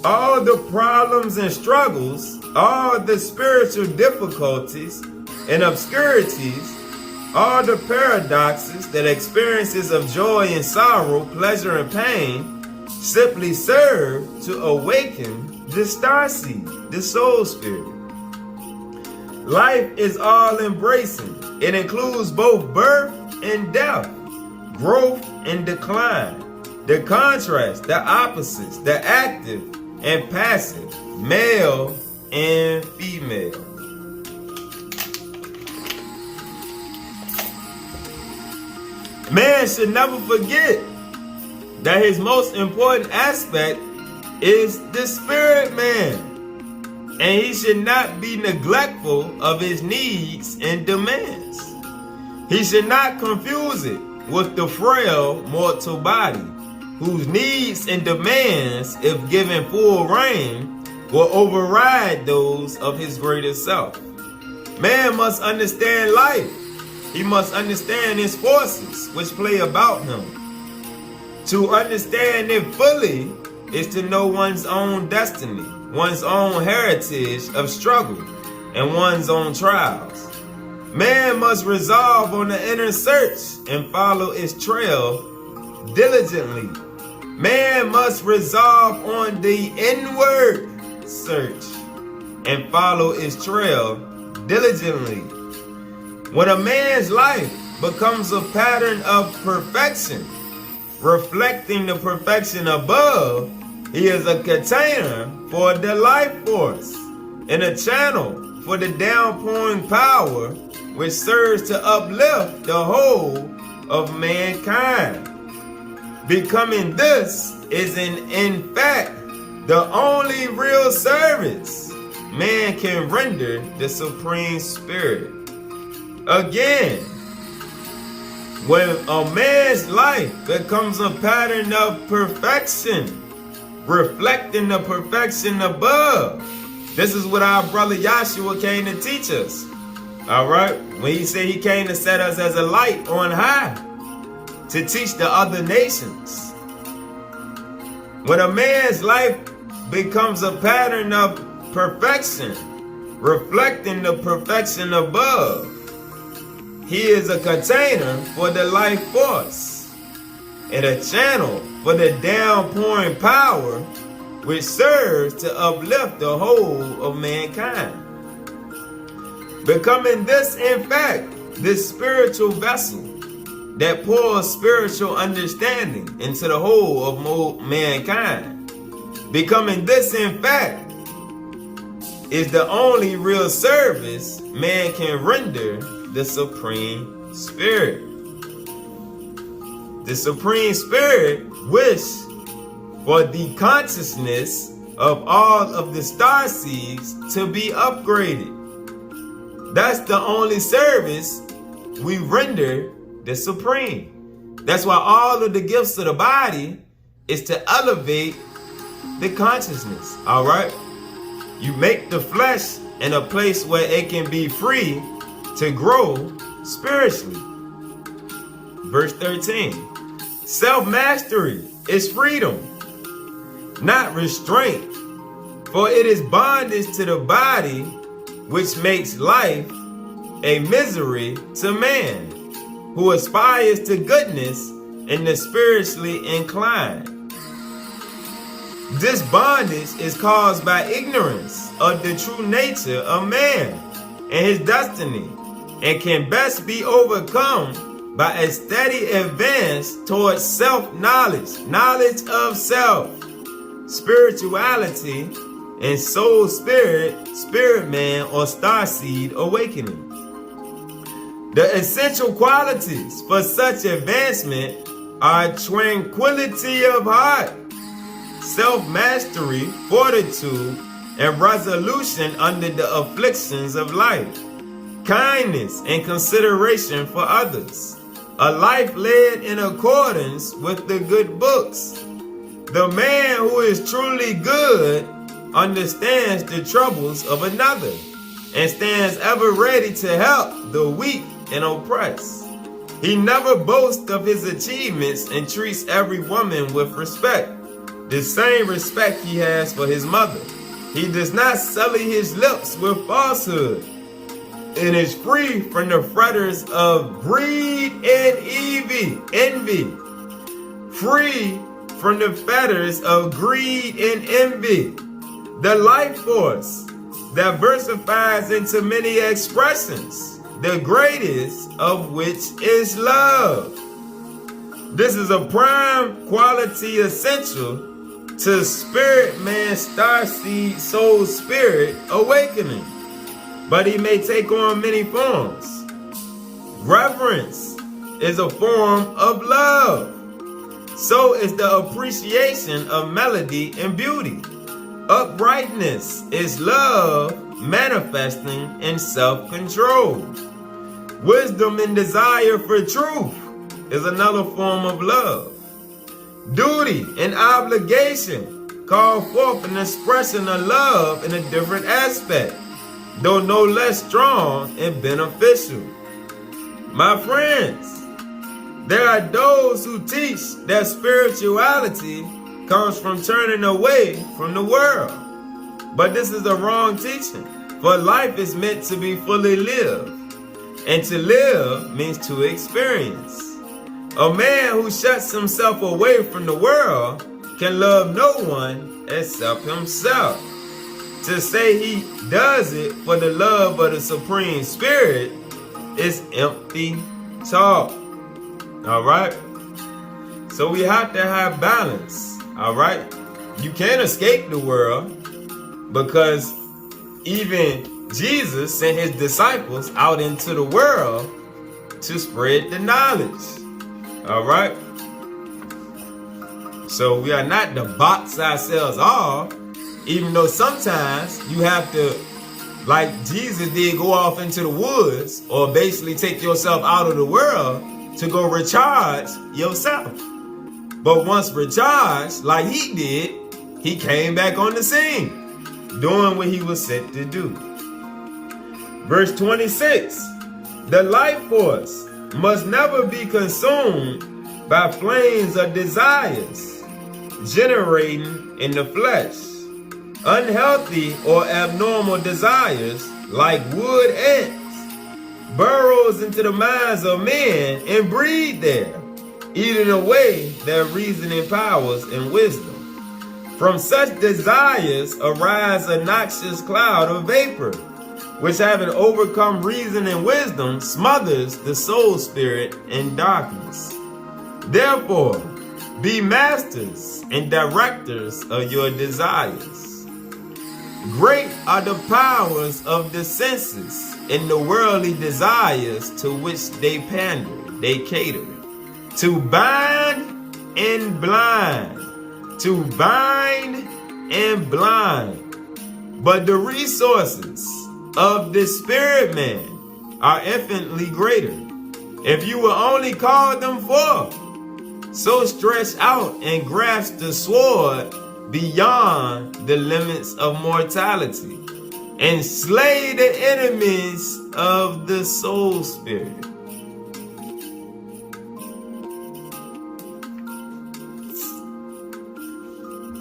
All the problems and struggles, all the spiritual difficulties and obscurities, all the paradoxes that experiences of joy and sorrow, pleasure and pain, simply serve to awaken the starseed, the soul spirit. Life is all embracing. It includes both birth and death, growth and decline, the contrast, the opposites, the active and passive, male and female. Man should never forget that his most important aspect is the spirit man. And he should not be neglectful of his needs and demands. He should not confuse it with the frail mortal body, whose needs and demands, if given full rein, will override those of his greater self. Man must understand life. He must understand his forces which play about him. To understand it fully is to know one's own destiny, one's own heritage of struggle, and one's own trials. Man must resolve on the inner search and follow its trail diligently. Man must resolve on the inward search and follow its trail diligently. When a man's life becomes a pattern of perfection, reflecting the perfection above, he is a container for the life force and a channel for the downpouring power which serves to uplift the whole of mankind. Becoming this is in fact the only real service man can render the Supreme Spirit. Again, when a man's life becomes a pattern of perfection, reflecting the perfection above, this is what our brother Yahshua came to teach us. Alright? When he said he came to set us as a light on high, to teach the other nations. When a man's life becomes a pattern of perfection, reflecting the perfection above, he is a container for the life force and a channel for the downpouring power which serves to uplift the whole of mankind. Becoming this, in fact, this spiritual vessel that pours spiritual understanding into the whole of mankind. Becoming this, in fact, is the only real service man can render the Supreme Spirit. The Supreme Spirit wished for the consciousness of all of the starseeds to be upgraded. That's the only service we render the Supreme. That's why all of the gifts of the body is to elevate the consciousness. All right? You make the flesh in a place where it can be free to grow spiritually. Verse 13. Self-mastery is freedom, not restraint. For it is bondage to the body which makes life a misery to man, who aspires to goodness and the spiritually inclined. This bondage is caused by ignorance of the true nature of man and his destiny, and can best be overcome by a steady advance towards self-knowledge, knowledge of self, spirituality, and soul spirit, spirit man, or starseed awakening. The essential qualities for such advancement are tranquility of heart, self-mastery, fortitude, and resolution under the afflictions of life, kindness and consideration for others, a life led in accordance with the good books. The man who is truly good understands the troubles of another, and stands ever ready to help the weak and oppressed. He never boasts of his achievements and treats every woman with respect, the same respect he has for his mother. He does not sully his lips with falsehood, and is free from the fetters of greed and envy. Free from the fetters of greed and envy. The life force diversifies into many expressions, the greatest of which is love. This is a prime quality essential to spirit man starseed soul spirit awakening, but he may take on many forms. Reverence is a form of love. So is the appreciation of melody and beauty. Uprightness is love manifesting in self-control. Wisdom and desire for truth is another form of love. Duty and obligation call forth an expression of love in a different aspect, though no less strong and beneficial. My friends, there are those who teach that spirituality comes from turning away from the world. But this is a wrong teaching, for life is meant to be fully lived, and to live means to experience. A man who shuts himself away from the world can love no one except himself. To say he does it for the love of the Supreme Spirit is empty talk. All right? So we have to have balance. All right? You can't escape the world, because even Jesus sent his disciples out into the world to spread the knowledge. All right? So we are not to box ourselves off, even though sometimes you have to, like Jesus did, go off into the woods, or basically take yourself out of the world to go recharge yourself. But once recharged, like he did, he came back on the scene, doing what he was sent to do. Verse 26, the life force must never be consumed by flames of desires generating in the flesh. Unhealthy or abnormal desires, like wood ants, burrows into the minds of men and breed there, eating away their reasoning powers and wisdom. From such desires arise a noxious cloud of vapor, which having overcome reason and wisdom, smothers the soul spirit in darkness. Therefore, be masters and directors of your desires. Great are the powers of the senses in the worldly desires to which they pander, they cater. To bind and blind, to bind and blind. But the resources of the spirit man are infinitely greater, if you will only call them forth. So stretch out and grasp the sword beyond the limits of mortality, and slay the enemies of the soul spirit.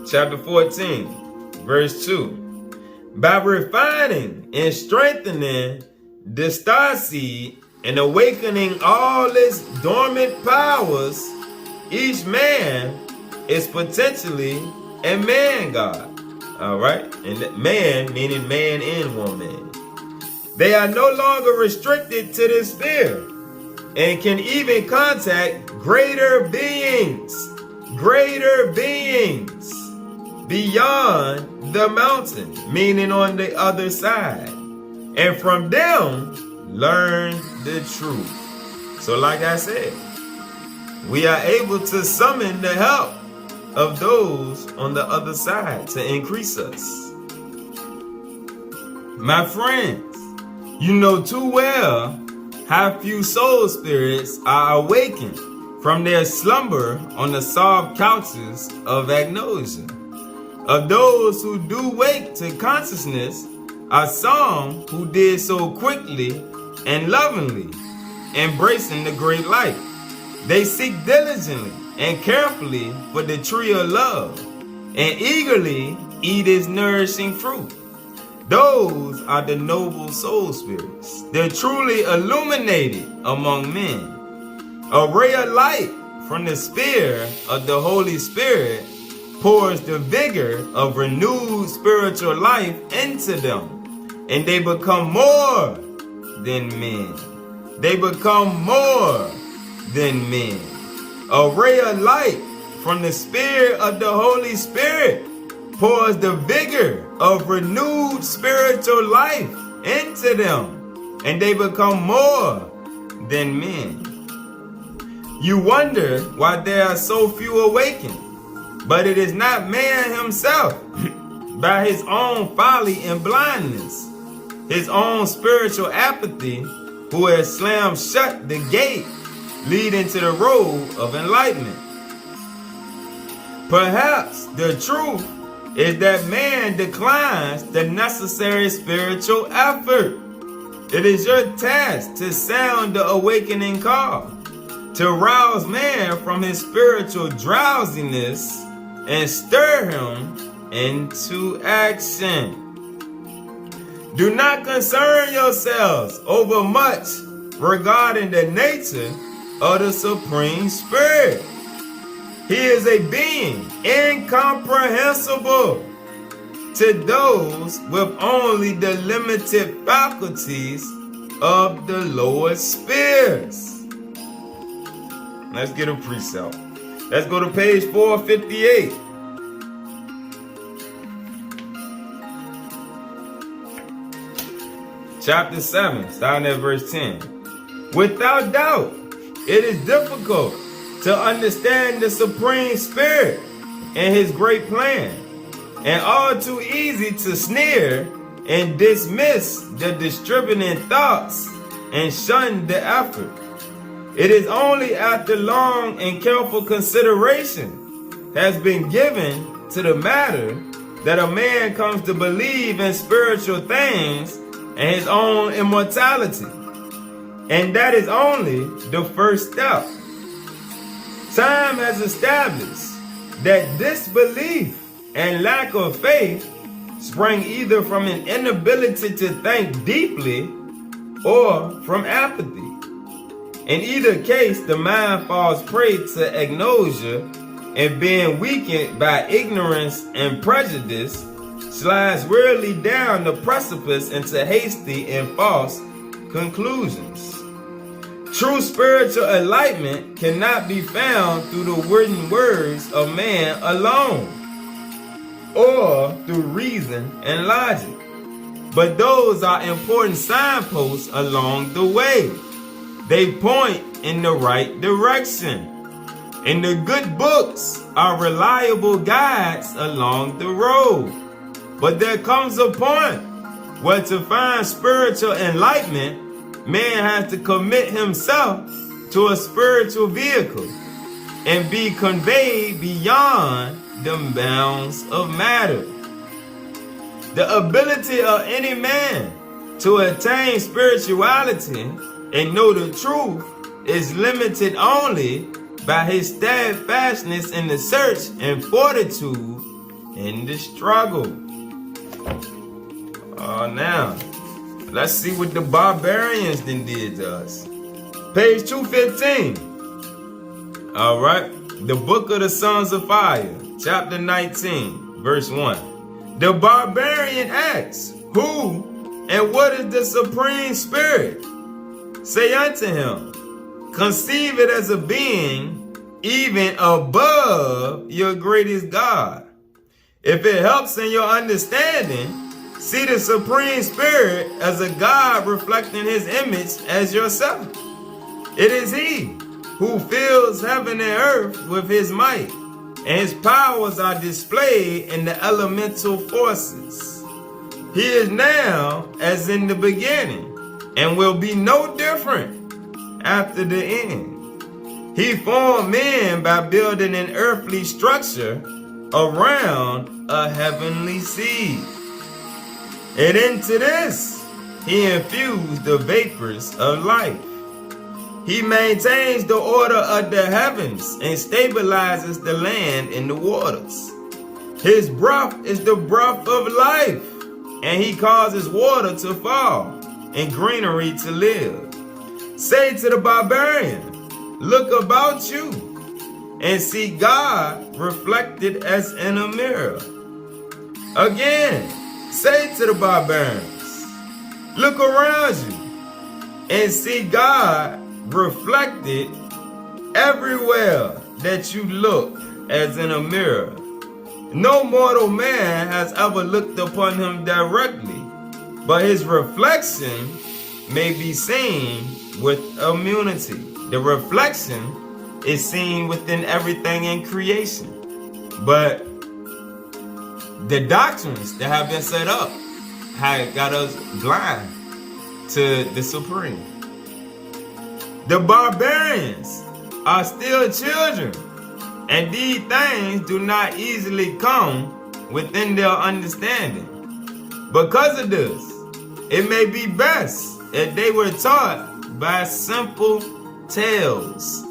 Chapter 14, verse 2. By refining and strengthening the star seed and awakening all its dormant powers, each man is potentially a man God. All right? And man meaning man and woman. They are no longer restricted to this sphere and can even contact greater beings beyond the mountain, meaning on the other side, and from them learn the truth. So like I said, we are able to summon the help of those on the other side to increase us. My friends, you know too well how few soul spirits are awakened from their slumber on the soft couches of agnosia. of those who do wake to consciousness are some who did so quickly and lovingly, embracing the great light. They seek diligently and carefully for the tree of love, and eagerly eat its nourishing fruit. Those are the noble soul spirits. They're truly illuminated among men. A ray of light from the sphere of the Holy Spirit pours the vigor of renewed spiritual life into them, and they become more than men. They become more than men. A ray of light from the sphere of the Holy Spirit pours the vigor of renewed spiritual life into them, and they become more than men. You wonder why there are so few awakened, but it is not man himself, by his own folly and blindness, his own spiritual apathy, who has slammed shut the gate leading to the road of enlightenment. Perhaps the truth is that man declines the necessary spiritual effort. It is your task to sound the awakening call, to rouse man from his spiritual drowsiness and stir him into action. Do not concern yourselves over much regarding the nature of the Supreme Spirit. He is a being incomprehensible to those with only the limited faculties of the lower spheres. Let's get a precept. Let's go to page 458. Chapter 7, starting at verse 10. Without doubt, it is difficult to understand the Supreme Spirit and his great plan, and all too easy to sneer and dismiss the distributing thoughts and shun the effort. It is only after long and careful consideration has been given to the matter that a man comes to believe in spiritual things and his own immortality. And that is only the first step. Time has established that disbelief and lack of faith spring either from an inability to think deeply or from apathy. In either case, the mind falls prey to agnosia, and being weakened by ignorance and prejudice, slides wearily down the precipice into hasty and false conclusions. True spiritual enlightenment cannot be found through the written words of man alone, or through reason and logic, but those are important signposts along the way. They point in the right direction, and the good books are reliable guides along the road. But there comes a point where to find spiritual enlightenment, man has to commit himself to a spiritual vehicle and be conveyed beyond the bounds of matter. The ability of any man to attain spirituality and know the truth is limited only by his steadfastness in the search and fortitude in the struggle. Now, let's see what the barbarians then did to us. Page 215. All right. The Book of the Sons of Fire, chapter 19, verse 1. The barbarian asks, who and what is the Supreme Spirit? Say unto him, conceive it as a being even above your greatest God. If it helps in your understanding, see the Supreme Spirit as a God reflecting his image as yourself. It is he who fills heaven and earth with his might, and his powers are displayed in the elemental forces. He is now as in the beginning, and will be no different after the end. He formed men by building an earthly structure around a heavenly seed. And into this, he infused the vapors of life. He maintains the order of the heavens and stabilizes the land and the waters. His breath is the breath of life, and he causes water to fall and greenery to live. Say to the barbarian, look about you and see God reflected as in a mirror. Again, say to the barbarians, look around you and see God reflected everywhere that you look as in a mirror. No mortal man has ever looked upon him directly, but his reflection may be seen with immunity. The reflection is seen within everything in creation. But the doctrines that have been set up have got us blind to the supreme. The barbarians are still children, and these things do not easily come within their understanding. Because of this, it may be best if they were taught by simple tales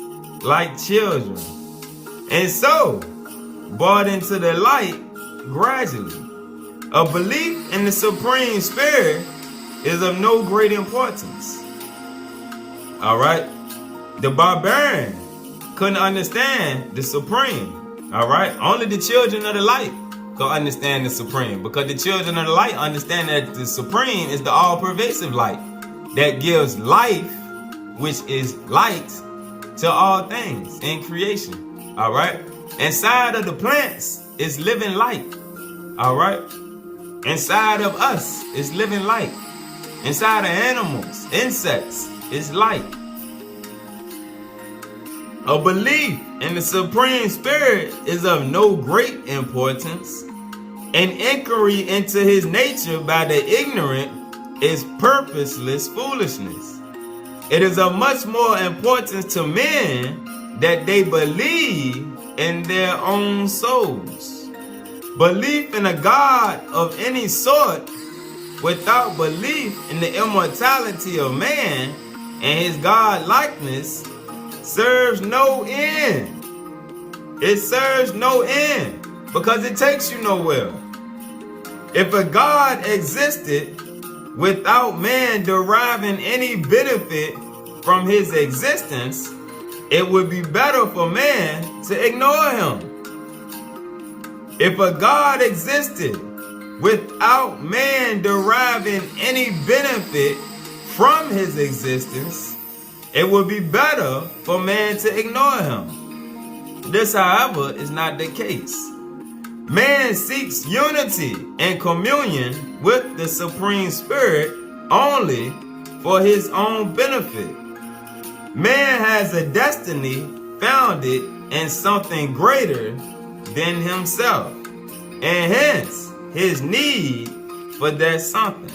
like children, and so brought into the light gradually. A belief in the Supreme Spirit is of no great importance. Alright? The barbarian couldn't understand the Supreme. Alright? Only the children of the light could understand the Supreme, because the children of the light understand that the Supreme is the all-pervasive light that gives life, which is light, to all things in creation. Alright? Inside of the plants is living light. Alright? Inside of us is living light. Inside of animals, insects, is light. A belief in the Supreme Spirit is of no great importance. An inquiry into his nature by the ignorant is purposeless foolishness. It is of much more importance to men that they believe in their own souls. Belief in a God of any sort without belief in the immortality of man and his God-likeness serves no end. It serves no end because it takes you nowhere. If a God existed without man deriving any benefit from his existence, it would be better for man to ignore him. If a God existed without man deriving any benefit from his existence, it would be better for man to ignore him. This, however, is not the case. Man seeks unity and communion with the Supreme Spirit only for his own benefit. Man has a destiny founded in something greater than himself, and hence his need for that something.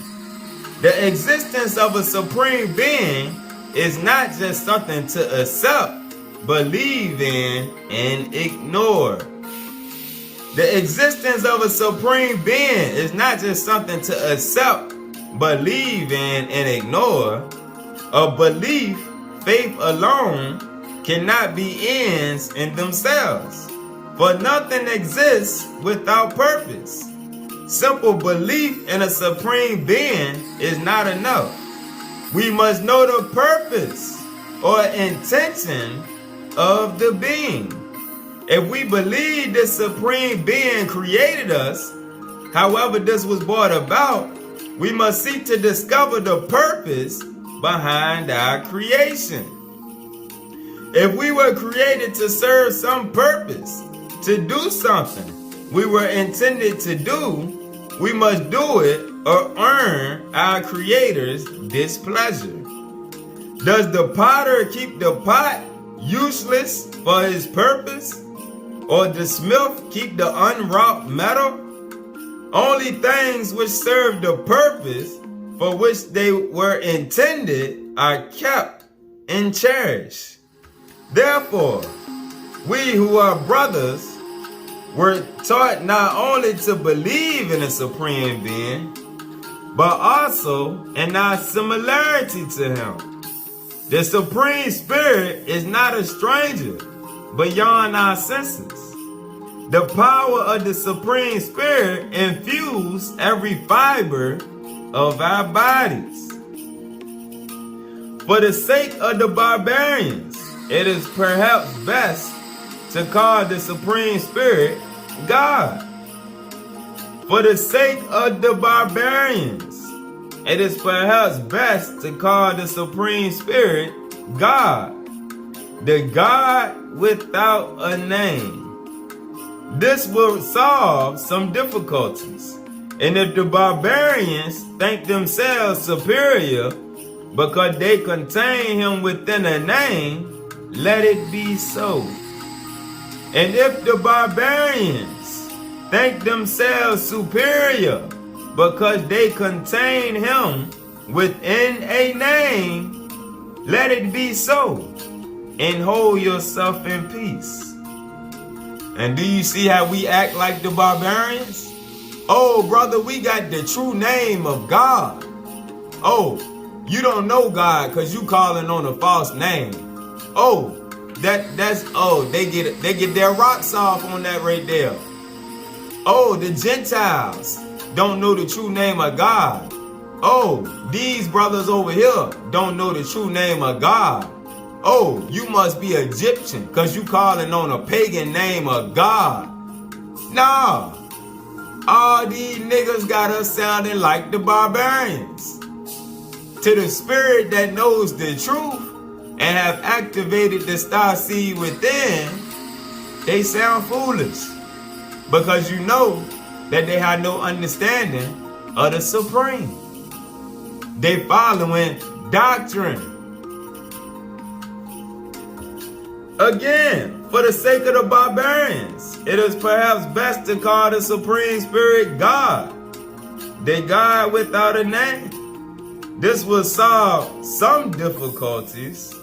The existence of a supreme being is not just something to accept, believe in, and ignore. The existence of a supreme being is not just something to accept, believe in, and ignore. A belief, faith alone, cannot be ends in themselves, for nothing exists without purpose. Simple belief in a supreme being is not enough. We must know the purpose or intention of the being. If we believe this supreme being created us, however this was brought about, we must seek to discover the purpose behind our creation. If we were created to serve some purpose, to do something we were intended to do, we must do it or earn our Creator's displeasure. Does the potter keep the pot useless for his purpose? Or the smith keep the unwrought metal? Only things which serve the purpose for which they were intended are kept and cherished. Therefore, we who are brothers we're taught not only to believe in a supreme being, but also in our similarity to him. The Supreme Spirit is not a stranger beyond our senses. The power of the Supreme Spirit infuses every fiber of our bodies. For the sake of the barbarians, it is perhaps best to call the Supreme Spirit God. For the sake of the barbarians, it is perhaps best to call the Supreme Spirit God, the God without a name. This will solve some difficulties. And if the barbarians think themselves superior because they contain him within a name, let it be so. And if the barbarians think themselves superior because they contain him within a name, let it be so. And hold yourself in peace. And do you see how we act like the barbarians? Oh, brother, we got the true name of God. Oh, you don't know God because you calling on a false name. Oh, they get their rocks off on that right there. Oh, the Gentiles don't know the true name of God. Oh, these brothers over here don't know the true name of God. Oh, you must be Egyptian because you calling on a pagan name of God. Nah, all these niggas got us sounding like the barbarians. To the spirit that knows the truth and have activated the star seed within, they sound foolish because you know that they have no understanding of the Supreme. They following doctrine. Again, for the sake of the barbarians, it is perhaps best to call the Supreme Spirit God, the God without a name. This will solve some difficulties.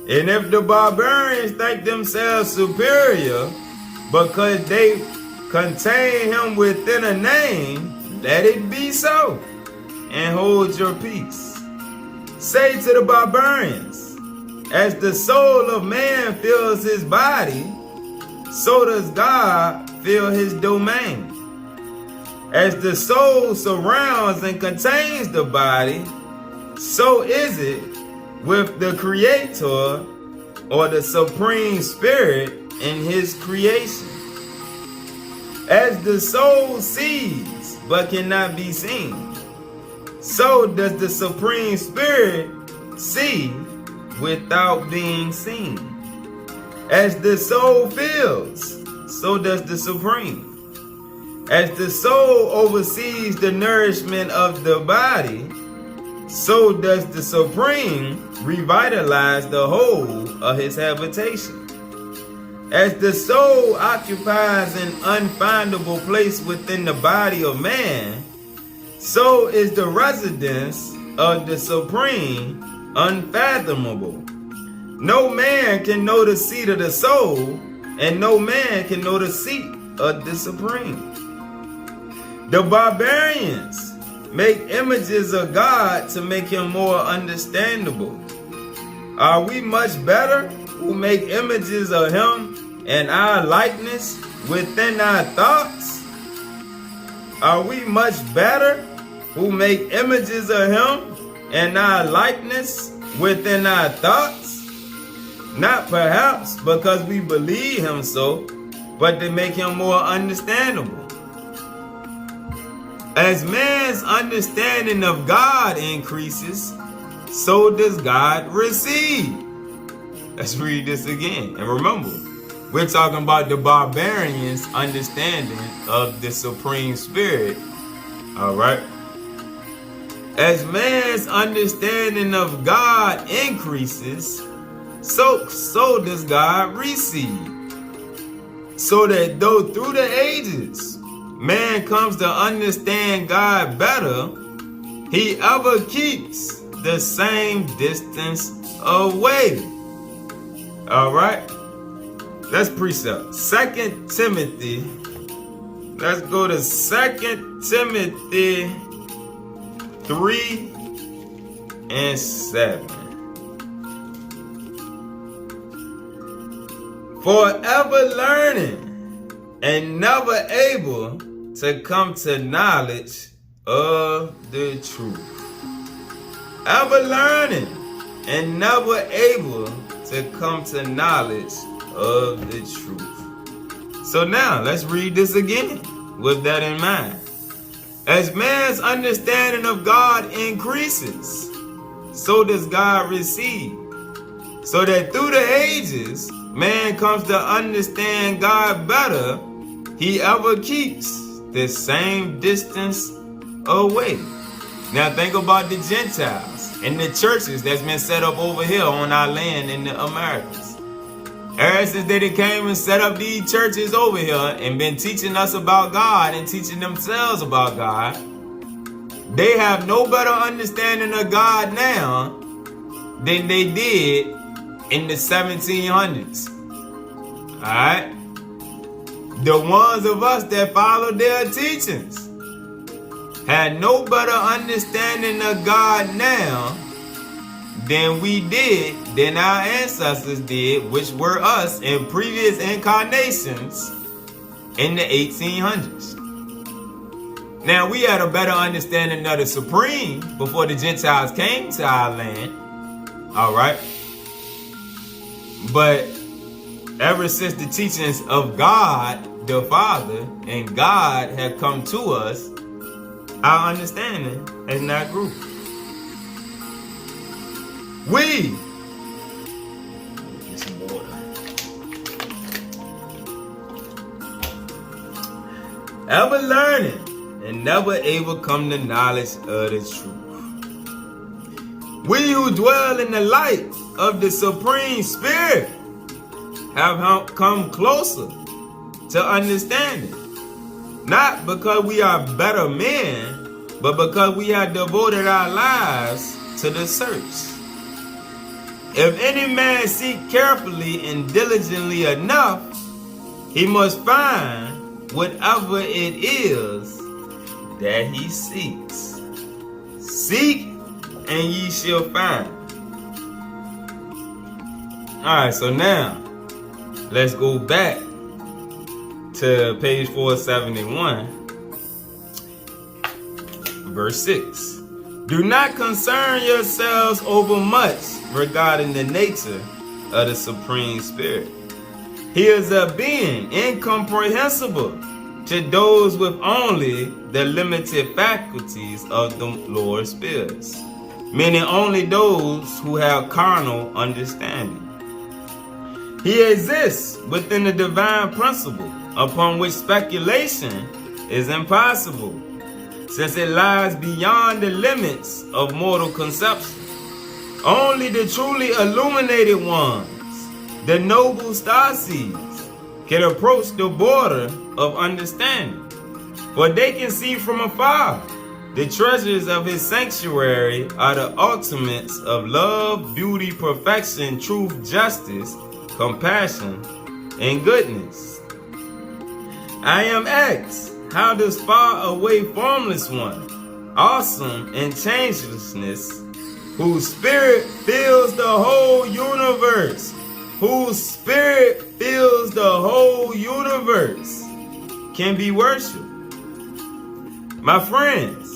And if the barbarians think themselves superior because they contain him within a name, let it be so. And hold your peace. Say to the barbarians, as the soul of man fills his body, so does God fill his domain. As the soul surrounds and contains the body, so is it with the Creator or the Supreme Spirit in his creation. As the soul sees but cannot be seen, so does the Supreme Spirit see without being seen. As the soul feels, so does the Supreme. As the soul oversees the nourishment of the body, so does the Supreme revitalize the whole of his habitation. As the soul occupies an unfindable place within the body of man, so is the residence of the Supreme unfathomable. No man can know the seat of the soul, and no man can know the seat of the Supreme. The barbarians make images of God to make him more understandable. Are we much better who make images of him and our likeness within our thoughts? Are we much better who make images of him and our likeness within our thoughts? Not perhaps because we believe him so, but to make him more understandable. As man's understanding of God increases, so does God recede. Let's read this again. And remember, we're talking about the barbarians' understanding of the Supreme Spirit. All right. As man's understanding of God increases, so does God recede. So that though through the ages, man comes to understand God better, he ever keeps the same distance away. All right. Let's precept. 2 Timothy Let's go to 2 Timothy 3 and 7. Forever learning and never able to come to knowledge of the truth. Ever learning and never able to come to knowledge of the truth. So now let's read this again with that in mind. As man's understanding of God increases, so does God recede. So that through the ages, man comes to understand God better, he ever keeps the same distance away. Now think about the Gentiles and the churches that's been set up over here on our land in the Americas. Ever since they came and set up these churches over here and been teaching us about God and teaching themselves about God, they have no better understanding of God now than they did in the 1700s. Alright? The ones of us that followed their teachings had no better understanding of God now than we did, than our ancestors did, which were us in previous incarnations in the 1800s. Now, we had a better understanding of the Supreme before the Gentiles came to our land. Alright? But ever since the teachings of God, the Father, and God have come to us, our understanding has not grew. We get some water. Ever learning and never able come to knowledge of the truth. We who dwell in the light of the Supreme Spirit have come closer to understanding. Not because we are better men, but because we have devoted our lives to the search. If any man seek carefully and diligently enough, he must find whatever it is that he seeks. Seek and ye shall find. Alright, so now let's go back to page 471, verse 6. Do not concern yourselves over much regarding the nature of the Supreme Spirit. He is a being incomprehensible to those with only the limited faculties of the Lord's spirits, meaning only those who have carnal understanding. He exists within the divine principle, upon which speculation is impossible, since it lies beyond the limits of mortal conception. Only the truly illuminated ones, the noble starseeds, can approach the border of understanding, for they can see from afar. The treasures of his sanctuary are the ultimates of love, beauty, perfection, truth, justice, compassion, and goodness. I am X, how does far away formless one, awesome in changelessness, whose spirit fills the whole universe, whose spirit fills the whole universe, can be worshipped. My friends,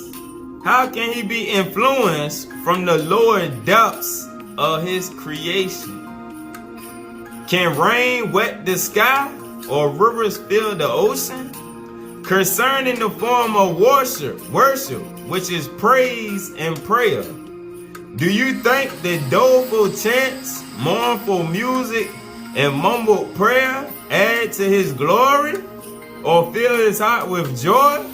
how can he be influenced from the lower depths of his creation? Can rain wet the sky or rivers fill the ocean? Concerning the form of worship, which is praise and prayer, do you think that doleful chants, mournful music, and mumbled prayer add to his glory or fill his heart with joy?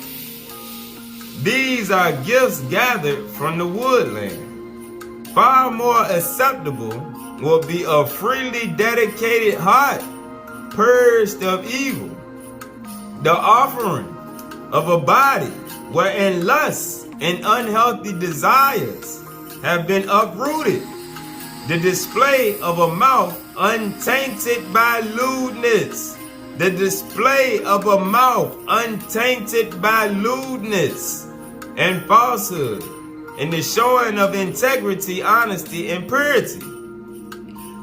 These are gifts gathered from the woodland. Far more acceptable will be a freely dedicated heart, purged of evil, the offering of a body wherein lusts and unhealthy desires have been uprooted, the display of a mouth untainted by lewdness, the display of a mouth untainted by lewdness and falsehood, and the showing of integrity, honesty, and purity.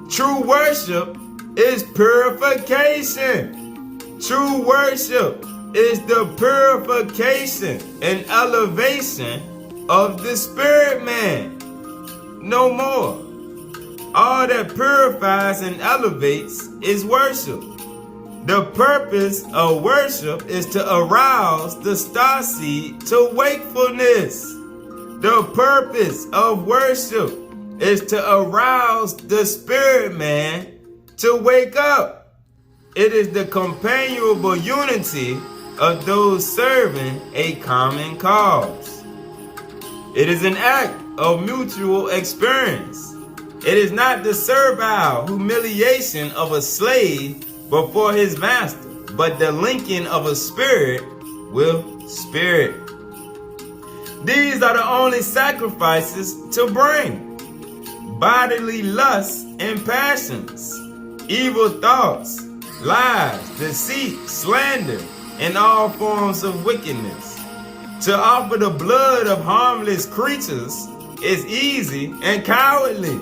True worship is purification. True worship is the purification and elevation of the spirit man. No more. All that purifies and elevates is worship. The purpose of worship is to arouse the starseed to wakefulness. The purpose of worship is to arouse the spirit man to wake up. It is the companionable unity of those serving a common cause. It is an act of mutual experience. It is not the servile humiliation of a slave before his master, but the linking of a spirit with spirit. These are the only sacrifices to bring. Bodily lusts and passions, evil thoughts, lies, deceit, slander, and all forms of wickedness. To offer the blood of harmless creatures is easy and cowardly,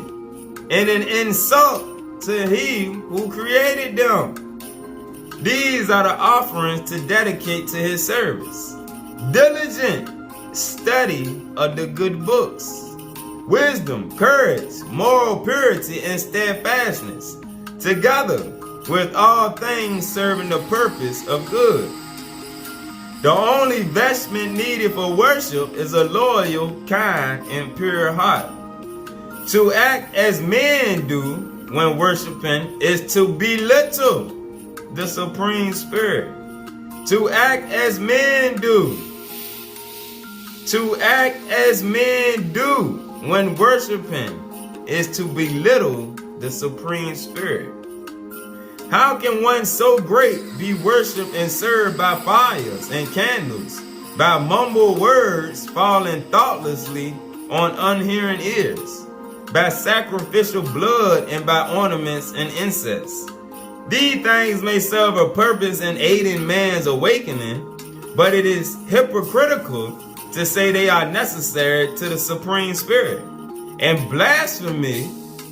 and an insult to Him who created them. These are the offerings to dedicate to His service. Diligent study of the good books, wisdom, courage, moral purity, and steadfastness, together with all things serving the purpose of good. The only vestment needed for worship is a loyal, kind, and pure heart. To act as men do when worshiping is to belittle the Supreme Spirit. To act as men do. To act as men do when worshiping is to belittle the Supreme Spirit. How can one so great be worshipped and served by fires and candles, by mumbled words falling thoughtlessly on unhearing ears, by sacrificial blood and by ornaments and incense? These things may serve a purpose in aiding man's awakening, but it is hypocritical to say they are necessary to the Supreme Spirit, and blasphemy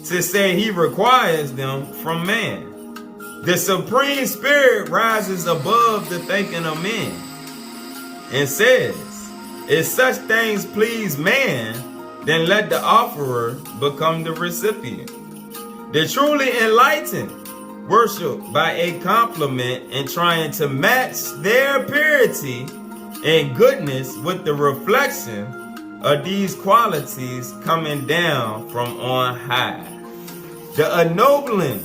to say He requires them from man. The Supreme Spirit rises above the thinking of men and says, if such things please man, then let the offerer become the recipient. The truly enlightened worship by a compliment and trying to match their purity and goodness with the reflection of these qualities coming down from on high. The ennobling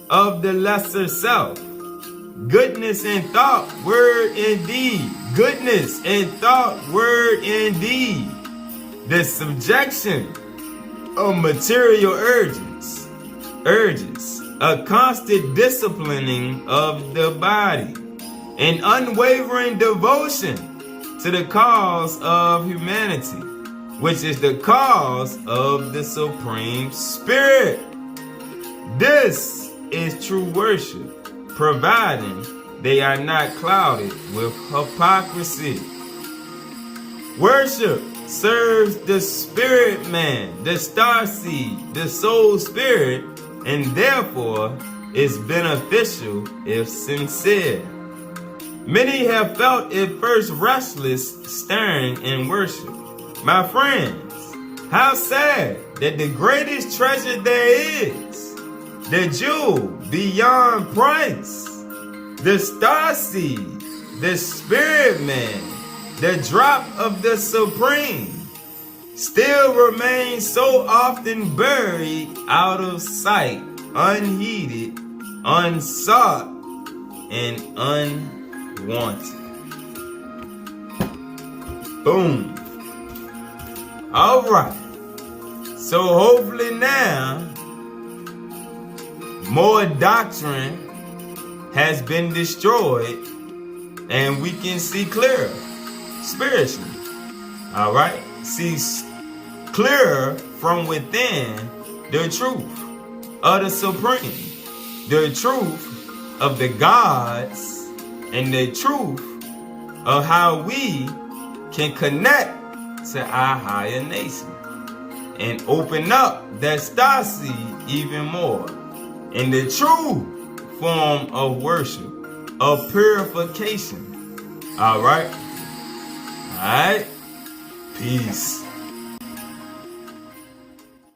of the lesser self. Goodness in thought, word, and deed. Goodness in thought, word, and deed. The subjection of material urges. A constant disciplining of the body. An unwavering devotion to the cause of humanity, which is the cause of the Supreme Spirit. This is true worship, providing they are not clouded with hypocrisy. Worship serves the spirit man, the starseed, the soul spirit, and therefore is beneficial if sincere. Many have felt at first restless stirring in worship. My friends, how sad that the greatest treasure there is, the jewel beyond price, the starseed, the spirit man, the drop of the Supreme, still remains so often buried out of sight, unheeded, unsought, and unwanted. Boom. All right. So hopefully now, more doctrine has been destroyed and we can see clearer spiritually. All right. See clearer from within the truth of the Supreme, the truth of the gods and the truth of how we can connect to our higher nature and open up that star seed even more in the true form of worship, of purification. All right? All right? Peace.